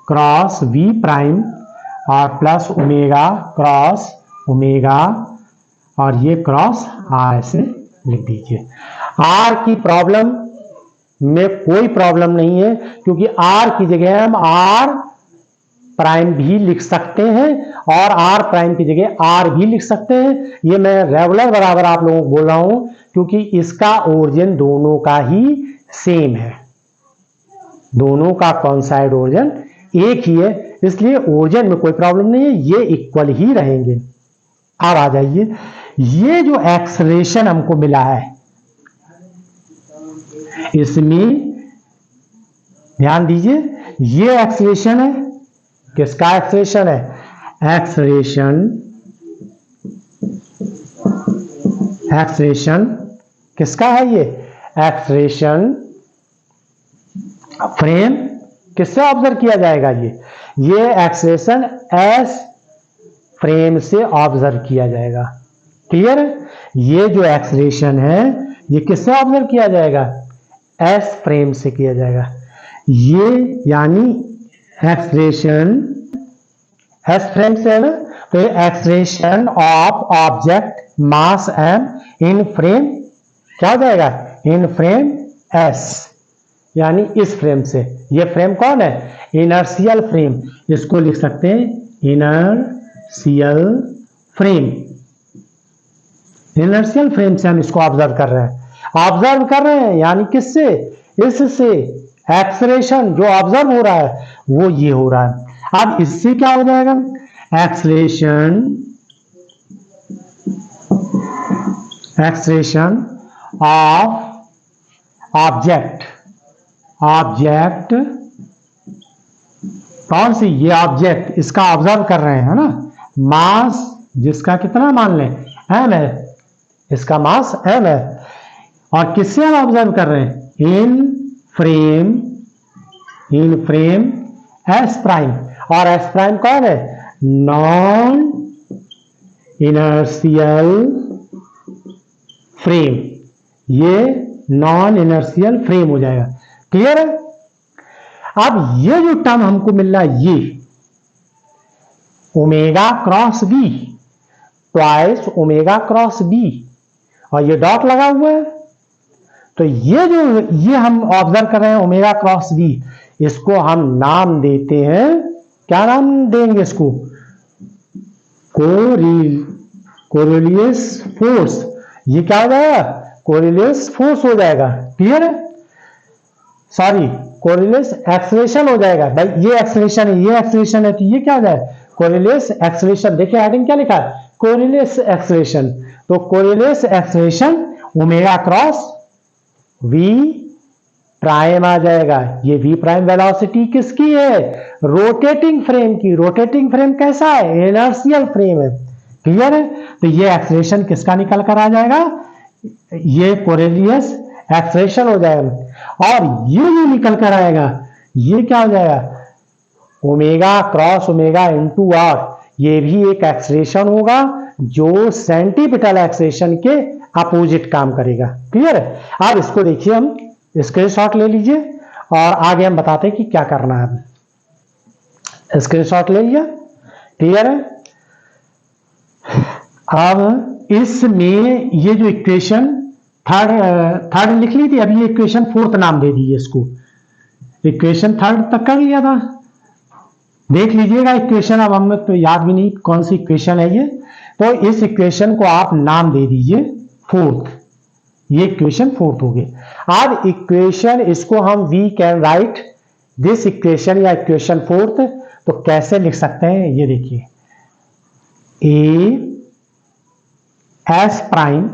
क्रॉस वी प्राइम और प्लस ओमेगा क्रॉस ओमेगा और ये क्रॉस आर ऐसे लिख दीजिए। आर की प्रॉब्लम में कोई प्रॉब्लम नहीं है, क्योंकि आर की जगह हम आर प्राइम भी लिख सकते हैं और आर प्राइम की जगह आर भी लिख सकते हैं। ये मैं रेगुलर बराबर आप लोगों को बोल रहा हूं, क्योंकि इसका ओरिजिन दोनों का ही सेम है, दोनों का कौन सा ओरिजिन एक ही है, इसलिए ओरिजिन में कोई प्रॉब्लम नहीं है, ये इक्वल ही रहेंगे। अब आ जाइए, ये जो एक्सलेशन हमको मिला है इसमें ध्यान दीजिए, ये एक्सलेशन है, किसका एक्सलेशन है, एक्सलेशन किसका है, ये एक्सलेशन फ्रेम किससे ऑब्जर्व किया जाएगा, ये एक्सलेशन एस फ्रेम से ऑब्जर्व किया जाएगा। क्लियर है, ये जो एक्सलेशन है ये किससे ऑब्जर्व किया जाएगा, एस फ्रेम से किया जाएगा। ये यानी एक्सलेशन एस फ्रेम से है ना, तो acceleration of object mass m in frame क्या हो जाएगा, इन फ्रेम एस, यानी इस फ्रेम से। ये फ्रेम कौन है, इनर्शियल फ्रेम, इसको लिख सकते हैं इनर्शियल फ्रेम। इनर्शियल फ्रेम से हम इसको ऑब्जर्व कर रहे हैं, यानी किससे, इससे। एक्सलेशन जो ऑब्जर्व हो रहा है वो ये हो रहा है। अब इससे क्या हो जाएगा, एक्सलेशन ऑफ ऑब्जेक्ट कौन सी, ये ऑब्जेक्ट, इसका ऑब्जर्व कर रहे हैं ना, मास जिसका कितना मान लें एम है, इसका मास एम है, और किससे हम ऑब्जर्व कर रहे हैं, इन फ्रेम एस प्राइम, और एस प्राइम कौन है, नॉन इनर्शियल फ्रेम, ये नॉन इनर्शियल फ्रेम हो जाएगा। क्लियर है। अब ये जो टर्म हमको मिल रहा है, ये omega cross b, twice omega cross b, और ये डॉट लगा हुआ है, तो ये हम ऑब्जर्व कर रहे हैं ओमेगा क्रॉस बी, इसको हम नाम देते हैं, क्या नाम देंगे इसको, कोरिलियस फोर्स। ये क्या हो जाएगा, कोरिलियस फोर्स हो जाएगा। क्लियर है, सॉरी कोरिलियस एक्सलेशन हो जाएगा। भाई ये एक्सलेशन है, ये एक्सलेशन है, तो ये क्या हो जाएगा, कोरिलियस एक्सलेशन। देखिए हेडिंग क्या लिखा है, कोरिलियस एक्सलेशन। तो Coriolis acceleration omega cross we prime आ जाएगा। ये वी प्राइम वेलोसिटी किसकी है, रोटेटिंग फ्रेम की। रोटेटिंग फ्रेम कैसा है, इनर्शियल फ्रेम है। क्लियर है, तो ये एक्सलेशन किसका निकल कर आ जाएगा, ये कोरिलियस एक्सलेशन हो जाएगा। और ये जो निकल कर आएगा ये क्या हो जाएगा, omega cross omega into r, ये भी एक एक्सलेशन होगा जो सेंटीपिटल एक्सलेशन के अपोजिट काम करेगा। क्लियर है। अब इसको देखिए, हम स्क्रीनशॉट ले लीजिए और आगे हम बताते हैं कि क्या करना है। स्क्रीनशॉट ले लिया, क्लियर है। अब इसमें ये जो इक्वेशन थर्ड लिख ली थी, अभी ये इक्वेशन फोर्थ नाम दे दीजिए इसको। इक्वेशन थर्ड तक कर लिया था, देख लीजिएगा इक्वेशन। अब हमें तो याद भी नहीं कौन सी इक्वेशन है ये, तो इस इक्वेशन को आप नाम दे दीजिए फोर्थ। ये इक्वेशन फोर्थ हो गई। अब इक्वेशन इसको हम we can write this equation या इक्वेशन फोर्थ, तो कैसे लिख सकते हैं ये देखिए, ए एस प्राइम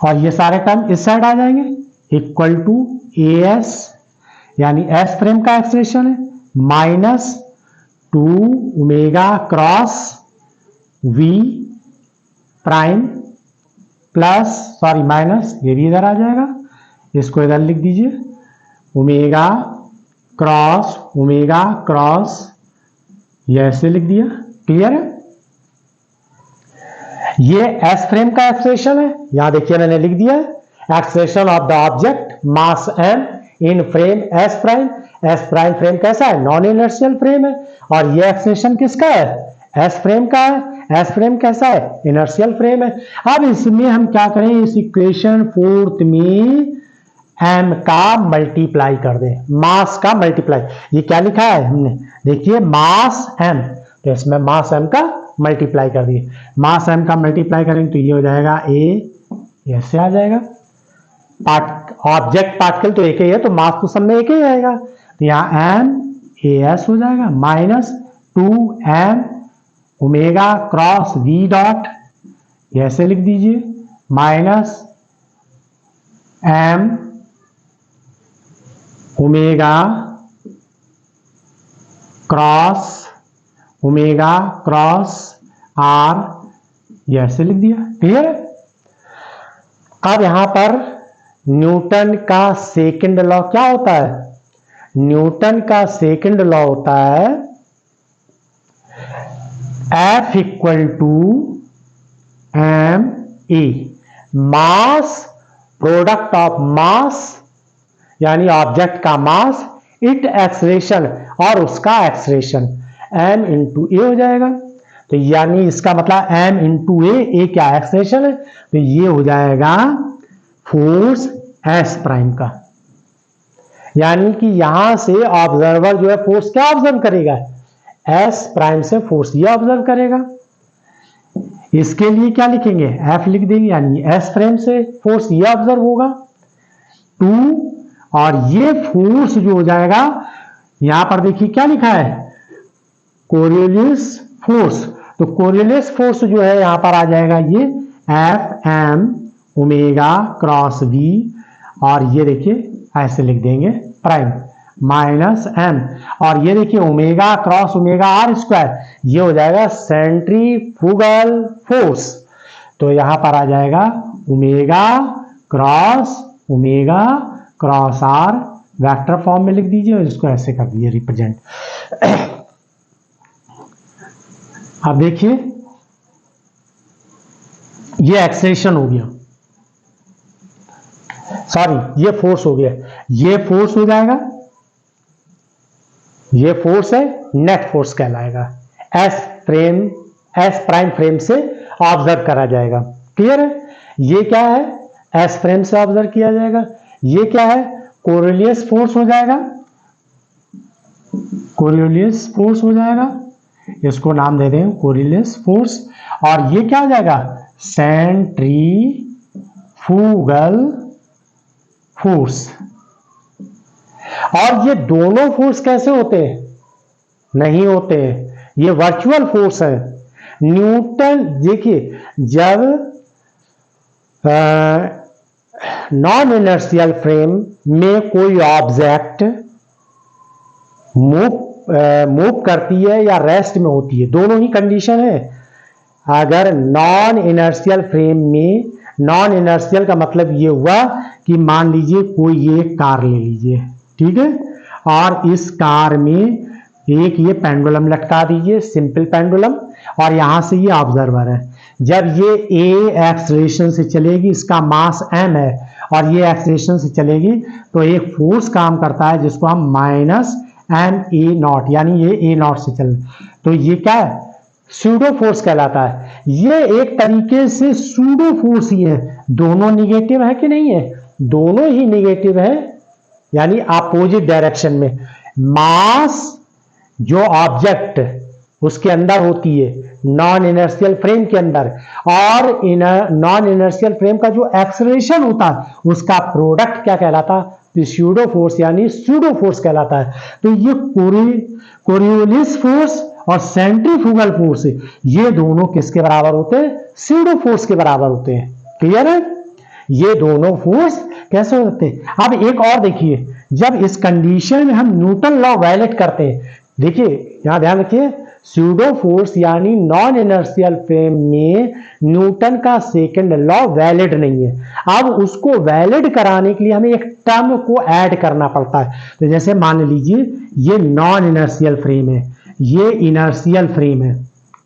और ये सारे टर्म इस साइड आ जाएंगे इक्वल टू ए एस, यानी एस फ्रेम का एक्सप्रेशन है, minus 2 omega cross we prime plus, sorry minus, ये भी इधर आ जाएगा, इसको इधर लिख दीजिए, ओमेगा क्रॉस ये ऐसे लिख दिया, क्लियर है? ये एस फ्रेम का एक्सप्रेशन है, यहां देखिए मैंने लिख दिया expression of the object mass m in frame S prime. S prime frame कैसा है? नॉन इनर्शियल फ्रेम है। और ये एक्सप्रेशन किसका है? एस फ्रेम का है। एस फ्रेम कैसा है? इनर्शियल फ्रेम है। अब इसमें हम क्या करें, इस इक्वेशन फोर्थ में m का मल्टीप्लाई कर दें, मास का मल्टीप्लाई। ये क्या लिखा है हमने? देखिए मास m, तो इसमें मास m का मल्टीप्लाई कर दिए। मास m का मल्टीप्लाई करेंगे तो ये हो जाएगा a, ऐसे आ जाएगा। ऑब्जेक्ट पार्टिकल तो एक ही है, तो मास तो सब में एक ही आएगा, तो यहाँ m as हो जाएगा minus 2m omega cross v dot, ऐसे लिख दीजिए, minus m omega cross r, ये ऐसे लिख दिया। क्लियर है? अब यहां पर न्यूटन का सेकंड लॉ क्या होता है? न्यूटन का सेकंड लॉ होता है F equal to ma, mass product of mass यानी ऑब्जेक्ट का मास, इट एक्सलेशन और उसका एक्सलेशन, m इंटू ए हो जाएगा। तो यानी इसका मतलब m इंटू ए क्या एक्सलेशन है, तो ये हो जाएगा फोर्स s प्राइम का। यानी कि यहां से ऑब्जर्वर जो है फोर्स क्या ऑब्जर्व करेगा? s प्राइम से फोर्स ये ऑब्जर्व करेगा। इसके लिए क्या लिखेंगे? f लिख देंगे, यानी s फ्रेम से फोर्स ये ऑब्जर्व होगा 2, और ये फोर्स जो हो जाएगा, यहां पर देखिए क्या लिखा है? Coriolis force. तो कोरियोलिस फोर्स जो है यहां पर आ जाएगा ये f m omega cross v, और ये देखिए ऐसे लिख देंगे प्राइम माइनस एम, और ये देखिए omega cross omega r square, ये हो जाएगा सेंट्रीफ्यूगल फोर्स। तो यहां पर आ जाएगा omega cross are, vector form में लिख दीजिए और इसको ऐसे कर दीजिए रिप्रेजेंट। अब देखिए ये एक्सेलेरेशन हो गया, सॉरी ये फोर्स हो गया, ये फोर्स हो जाएगा, ये फोर्स है, नेट फोर्स कहलाएगा, एस प्राइम फ्रेम से ऑब्जर्व करा जाएगा। क्लियर है? ये क्या है? एस फ्रेम से ऑब्जर्व किया जाएगा। ये क्या है? कोरियोलिस फोर्स हो जाएगा, कोरियोलिस फोर्स हो जाएगा, इसको नाम दे दें कोरियोलिस फोर्स। और ये क्या हो जाएगा? Centrifugal force. और ये दोनों फोर्स कैसे होते हैं? नहीं होते, ये वर्चुअल फोर्स है। न्यूटन देखिए, जब नॉन इनर्शियल फ्रेम में कोई ऑब्जेक्ट मूव करती है या रेस्ट में होती है, दोनों ही कंडीशन है। अगर नॉन इनर्शियल फ्रेम में, नॉन इनर्शियल का मतलब ये हुआ कि मान लीजिए कोई ये कार ले लीजिए, ठीक है, और इस कार में एक ये पेंडुलम लटका दीजिए, सिंपल पेंडुलम, और यहां से ये ऑब्जर्वर है। जब ये ए एक्सलेरेशन से चलेगी, इसका मास m है, और ये एक्सलेरेशन से चलेगी, तो एक फोर्स काम करता है जिसको हम माइनस एम ए नॉट, यानी ये ए नॉट से चल, तो ये क्या है? सूडो फोर्स कहलाता है। ये एक तरीके से सूडो फोर्स ही है। दोनों निगेटिव है कि नहीं है? दोनों ही निगेटिव है, यानी अपोजिट डायरेक्शन में। मास जो ऑब्जेक्ट उसके अंदर होती है नॉन इनर्शियल फ्रेम के अंदर, और नॉन इनर्शियल फ्रेम का जो एक्सेलरेशन होता है उसका प्रोडक्ट क्या कहलाता है? सूडो फोर्स, यानी सूडो फोर्स कहलाता है। तो ये कोरियोलिस फोर्स और सेंट्रीफ्यूगल फोर्स, ये दोनों किसके बराबर होते हैं? सूडो फोर्स के बराबर होते हैं। क्लियर है? ये दोनों फोर्स कैसे होते हैं? अब एक और देखिए, जब इस कंडीशन में हम न्यूटन लॉ वायलेट करते हैं, देखिए यहां ध्यान रखिए, सूडो फोर्स यानी नॉन इनर्शियल फ्रेम में न्यूटन का सेकंड लॉ वैलिड नहीं है। अब उसको वैलिड कराने के लिए हमें एक टर्म को ऐड करना पड़ता है। तो जैसे मान लीजिए ये नॉन इनर्शियल फ्रेम है, ये इनर्शियल फ्रेम है,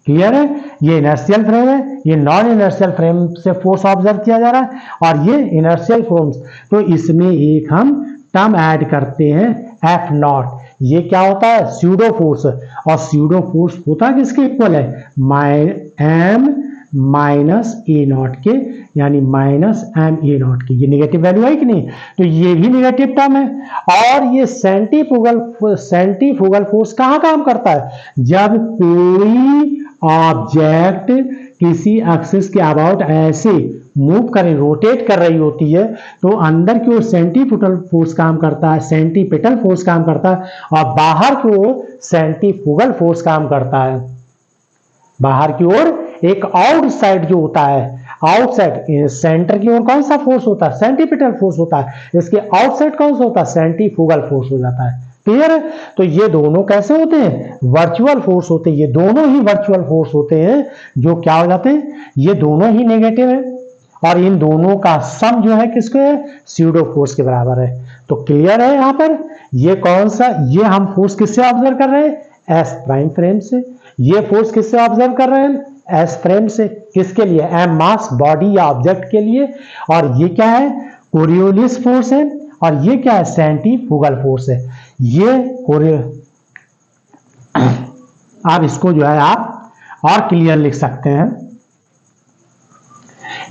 क्लियर है? ये इनर्शियल फ्रेम है, ये नॉन इनर्शियल फ्रेम से फोर्स ऑब्जर्व किया जा रहा है और ये इनर्शियल फोर्स। तो इसमें एक हम टर्म ऐड करते हैं एफ नॉट। ये क्या होता है? Pseudo force. और स्यूडो फोर्स होता है किसके इक्वल है? एम माइनस ए नॉट के, यानी माइनस एम ए नॉट के। ये नेगेटिव वैल्यू है कि नहीं? तो ये भी नेगेटिव टर्म है। और ये सेंट्रीफ्यूगल फोर्स कहाँ काम करता है? जब कोई ऑब्जेक्ट किसी एक्सिस के अबाउट ऐसे मूव करे, रोटेट कर रही होती है, तो अंदर की ओर सेंट्रीफ्यूगल फोर्स काम करता है, सेंट्रीपिटल फोर्स काम करता है, और बाहर की ओर सेंट्रीफ्यूगल फोर्स काम करता है। बाहर की ओर एक आउटसाइड जो होता है, आउटसाइड सेंटर की ओर कौन सा फोर्स होता है? सेंट्रीपिटल फोर्स होता है। इसके आउटसाइड कौन सा होता है? सेंट्रीफ्यूगल फोर्स हो जाता है। क्लियर है? तो ये दोनों कैसे होते हैं? वर्चुअल फोर्स होते हैं। ये दोनों ही वर्चुअल फोर्स होते हैं जो क्या हो जाते हैं? ये दोनों ही नेगेटिव है और इन दोनों का सम जो है किसके है? स्यूडो फोर्स के बराबर है। तो क्लियर है? यहां पर ये कौन सा, ये हम फोर्स किससे ऑब्जर्व कर रहे हैं? एस प्राइम फ्रेम से। ये फोर्स किससे ऑब्जर्व कर रहे हैं? एस फ्रेम से। किसके लिए? एम मास बॉडी या ऑब्जेक्ट के लिए। और ये क्या है? कोरियोलिस फोर्स है। और ये क्या है? सेंट्रीफ्यूगल फोर्स है। ये आप इसको जो है आप और क्लियर लिख सकते हैं।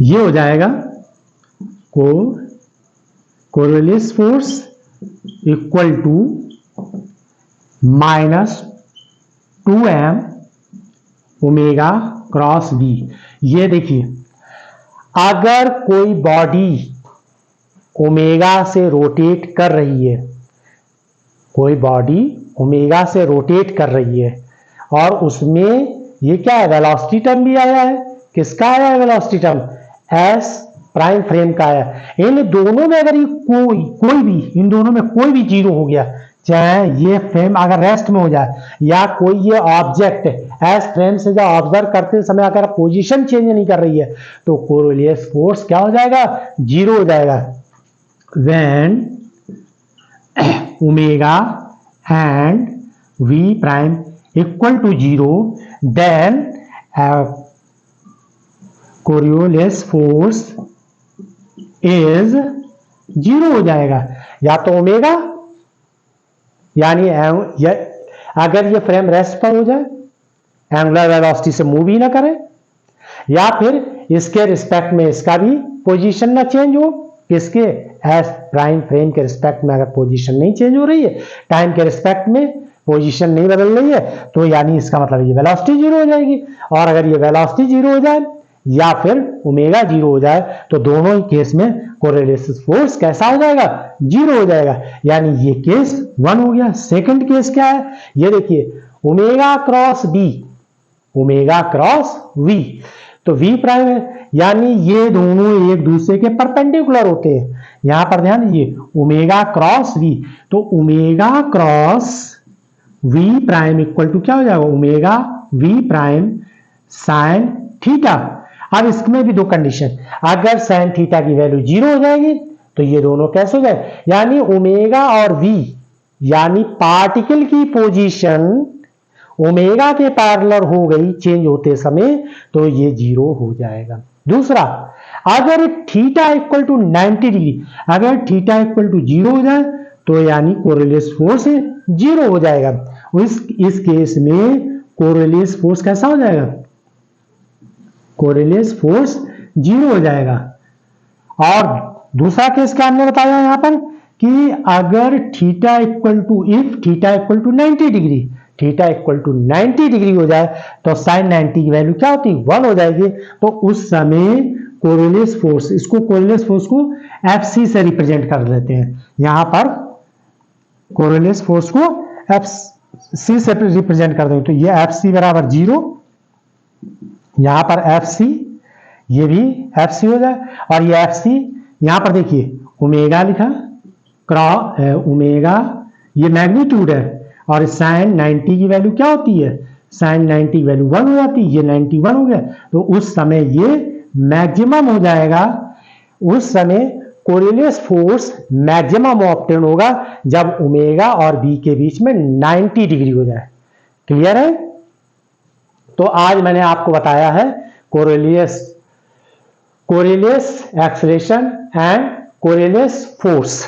ये हो जाएगा Coriolis force equal to minus 2m omega cross v। ये देखिए, अगर कोई बॉडी ओमेगा से रोटेट कर रही है, कोई बॉडी ओमेगा से रोटेट कर रही है और उसमें ये क्या है? वेलोसिटी टर्म भी आया है। किसका आया है velocity term? S prime frame का आया। इन दोनों में अगर ये कोई भी, इन दोनों में कोई भी जीरो हो गया, चाहे ये फ्रेम अगर रेस्ट में हो जाए या कोई ये ऑब्जेक्ट एस फ्रेम से जब ऑब्जर्व करते समय अगर पोजीशन चेंज नहीं कर रही है, तो कोरियोलिस फोर्स क्या हो जाएगा? जीरो हो जाएगा। When omega and v prime equal to zero, then Coriolis force is zero हो जाएगा। या तो ओमेगा, यानी अगर ये फ्रेम रेस्ट पर हो जाए, एंगुलर वेलोसिटी से मूव ही ना करे, या फिर इसके रिस्पेक्ट में इसका भी पोजीशन ना चेंज हो। किसके? एस प्राइम फ्रेम के रिस्पेक्ट में अगर पोजीशन नहीं चेंज हो रही है, टाइम के रिस्पेक्ट में पोजीशन नहीं बदल रही है, तो यानी इसका मतलब ये वेलोसिटी जीरो हो जाएगी। और अगर ये वेलोसिटी जीरो हो जाए या फिर ओमेगा जीरो हो जाए, तो दोनों ही केस में कोरियोलिस फोर्स कैसा हो जाएगा? जीरो हो जाएगा। यानी ये केस 1 हो गया। सेकंड केस क्या है? ये देखिए, omega cross b, omega cross v. तो v प्राइम है, यानी ये दोनों एक दूसरे के परपेंडिकुलर होते हैं। यहां पर ध्यान दीजिए, ओमेगा क्रॉस v, तो omega cross v prime equal to क्या हो जाएगा? Omega v prime sine theta. अब इसमें भी दो कंडीशन, अगर साइन थीटा की वैल्यू जीरो हो जाएगी तो ये दोनों कैसे हो जाए? यानी ओमेगा और v, यानी पार्टिकल की पोजीशन ओमेगा के पैरेलल हो गई चेंज होते समय, तो ये जीरो हो जाएगा। दूसरा, अगर थीटा इक्वल टू 90 डिग्री, अगर थीटा इक्वल टू जीरो हो जाए, तो यानी कोरियोलिस फोर्स जीरो हो जाएगा। इस केस में कोरियोलिस फोर्स कैसा हो जाएगा? कोरियोलिस फोर्स जीरो हो जाएगा। और दूसरा केस क्या हमने बताया यहां पर कि अगर theta equal to, if theta equal to 90 degree, theta equal to 90 degree हो जाए, तो साइन 90 की वैल्यू क्या होती है? 1 हो जाएगी। तो उस समय कोरियोलिस फोर्स, इसको कोरियोलिस फोर्स को एफसी से रिप्रेजेंट कर देते हैं। यहां पर कोरियोलिस फोर्स को एफसी से रिप्रेजेंट कर देंगे, तो ये एफसी बराबर जीरो, यहां पर एफसी, ये भी एफसी हो जाए। और ये एफसी यहां पर देखिए ओमेगा लिखा, ओमेगा ये मैग्नीट्यूड है, और साइन 90 की वैल्यू क्या होती है? साइन 90 की वैल्यू 1 हो जाती है। ये 91 हो गया, तो उस समय ये मैक्सिमम हो जाएगा। उस समय कोरियोलिस फोर्स मैक्सिमम ऑब्टेन होगा जब ओमेगा और बी के बीच में 90 डिग्री हो जाए। क्लियर है? तो आज मैंने आपको बताया है कोरिलेस एक्सेलरेशन एंड कोरिलेस फोर्स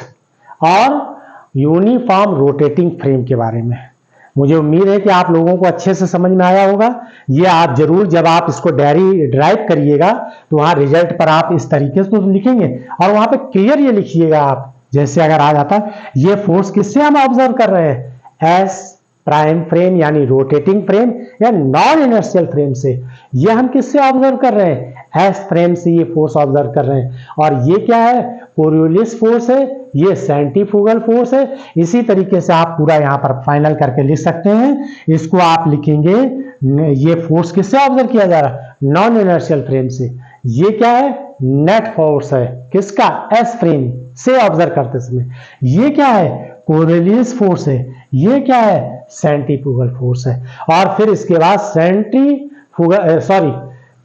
और यूनिफॉर्म रोटेटिंग फ्रेम के बारे में। मुझे उम्मीद है कि आप लोगों को अच्छे से समझ में आया होगा। ये आप जरूर जब आप इसको डायरी ड्राइव करिएगा तो वहां रिजल्ट पर आप इस तरीके से तो लिखेंगे और वहां पे क्लियर ये लिखिएगा आप, जैसे अगर आ जाता ये फोर्स किससे हम ऑब्जर्व कर रहे हैं, एस प्राइम फ्रेम यानी रोटेटिंग फ्रेम या नॉन इनर्शियल फ्रेम से। ये हम किससे ऑब्जर्व कर रहे हैं, एस फ्रेम से ये फोर्स ऑब्जर्व कर रहे हैं। और ये क्या है, कोरियोलिस फोर्स है, ये सेंट्रीफ्यूगल फोर्स है। इसी तरीके से आप पूरा यहां पर फाइनल करके लिख सकते हैं। इसको आप लिखेंगे, ये फोर्स किससे ऑब्जर्व किया जा रहा है, नॉन इनर्शियल फ्रेम से। ये क्या है, नेट फोर्स है, किसका, एस फ्रेम से ऑब्जर्व करते समय। ये क्या है, कोरियोलिस फोर्स है। ये क्या है, सेंट्रीफ्यूगल फोर्स है। और फिर इसके बाद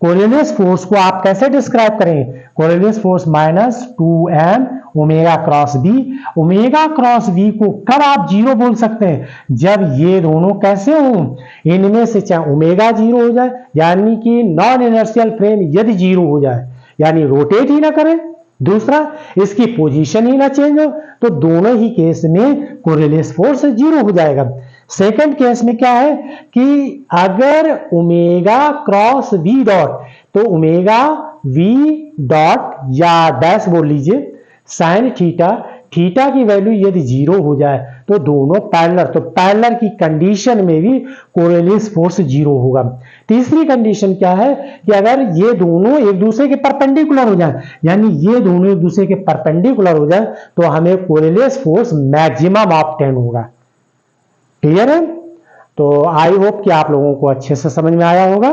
कोरियोलिस फोर्स को आप कैसे डिस्क्राइब करेंगे, Coriolis force minus 2m omega cross b. Omega cross b को कब आप जीरो बोल सकते हैं, जब ये दोनों कैसे हों, इनमें से चाहे ओमेगा जीरो हो जाए, यानी कि नॉन इनर्शियल फ्रेम यदि जीरो हो जाए, यानी रोटेट ही ना करे, दूसरा इसकी पोजीशन ही ना चेंज हो, तो दोनों ही केस में कोरियोलिस फोर्स जीरो हो जाएगा। सेकंड केस में क्या है कि अगर ओमेगा क्रॉस वी डॉट, तो ओमेगा वी डॉट या डैश बोल लीजिए साइन थीटा, थीटा की वैल्यू यदि जीरो हो जाए तो दोनों पैरेलल, तो पैरेलल की कंडीशन में भी कोरियोलिस फोर्स जीरो होगा। तीसरी कंडीशन क्या है कि अगर ये दोनों एक दूसरे के परपेंडिकुलर हो जाए, यानी ये दोनों एक दूसरे के परपेंडिकुलर हो जाए, तो हमें कोरियोलिस फोर्स मैक्सिमम ऑफ 10 होगा। क्लियर है? तो आई होप कि आप लोगों को अच्छे से समझ में आया होगा।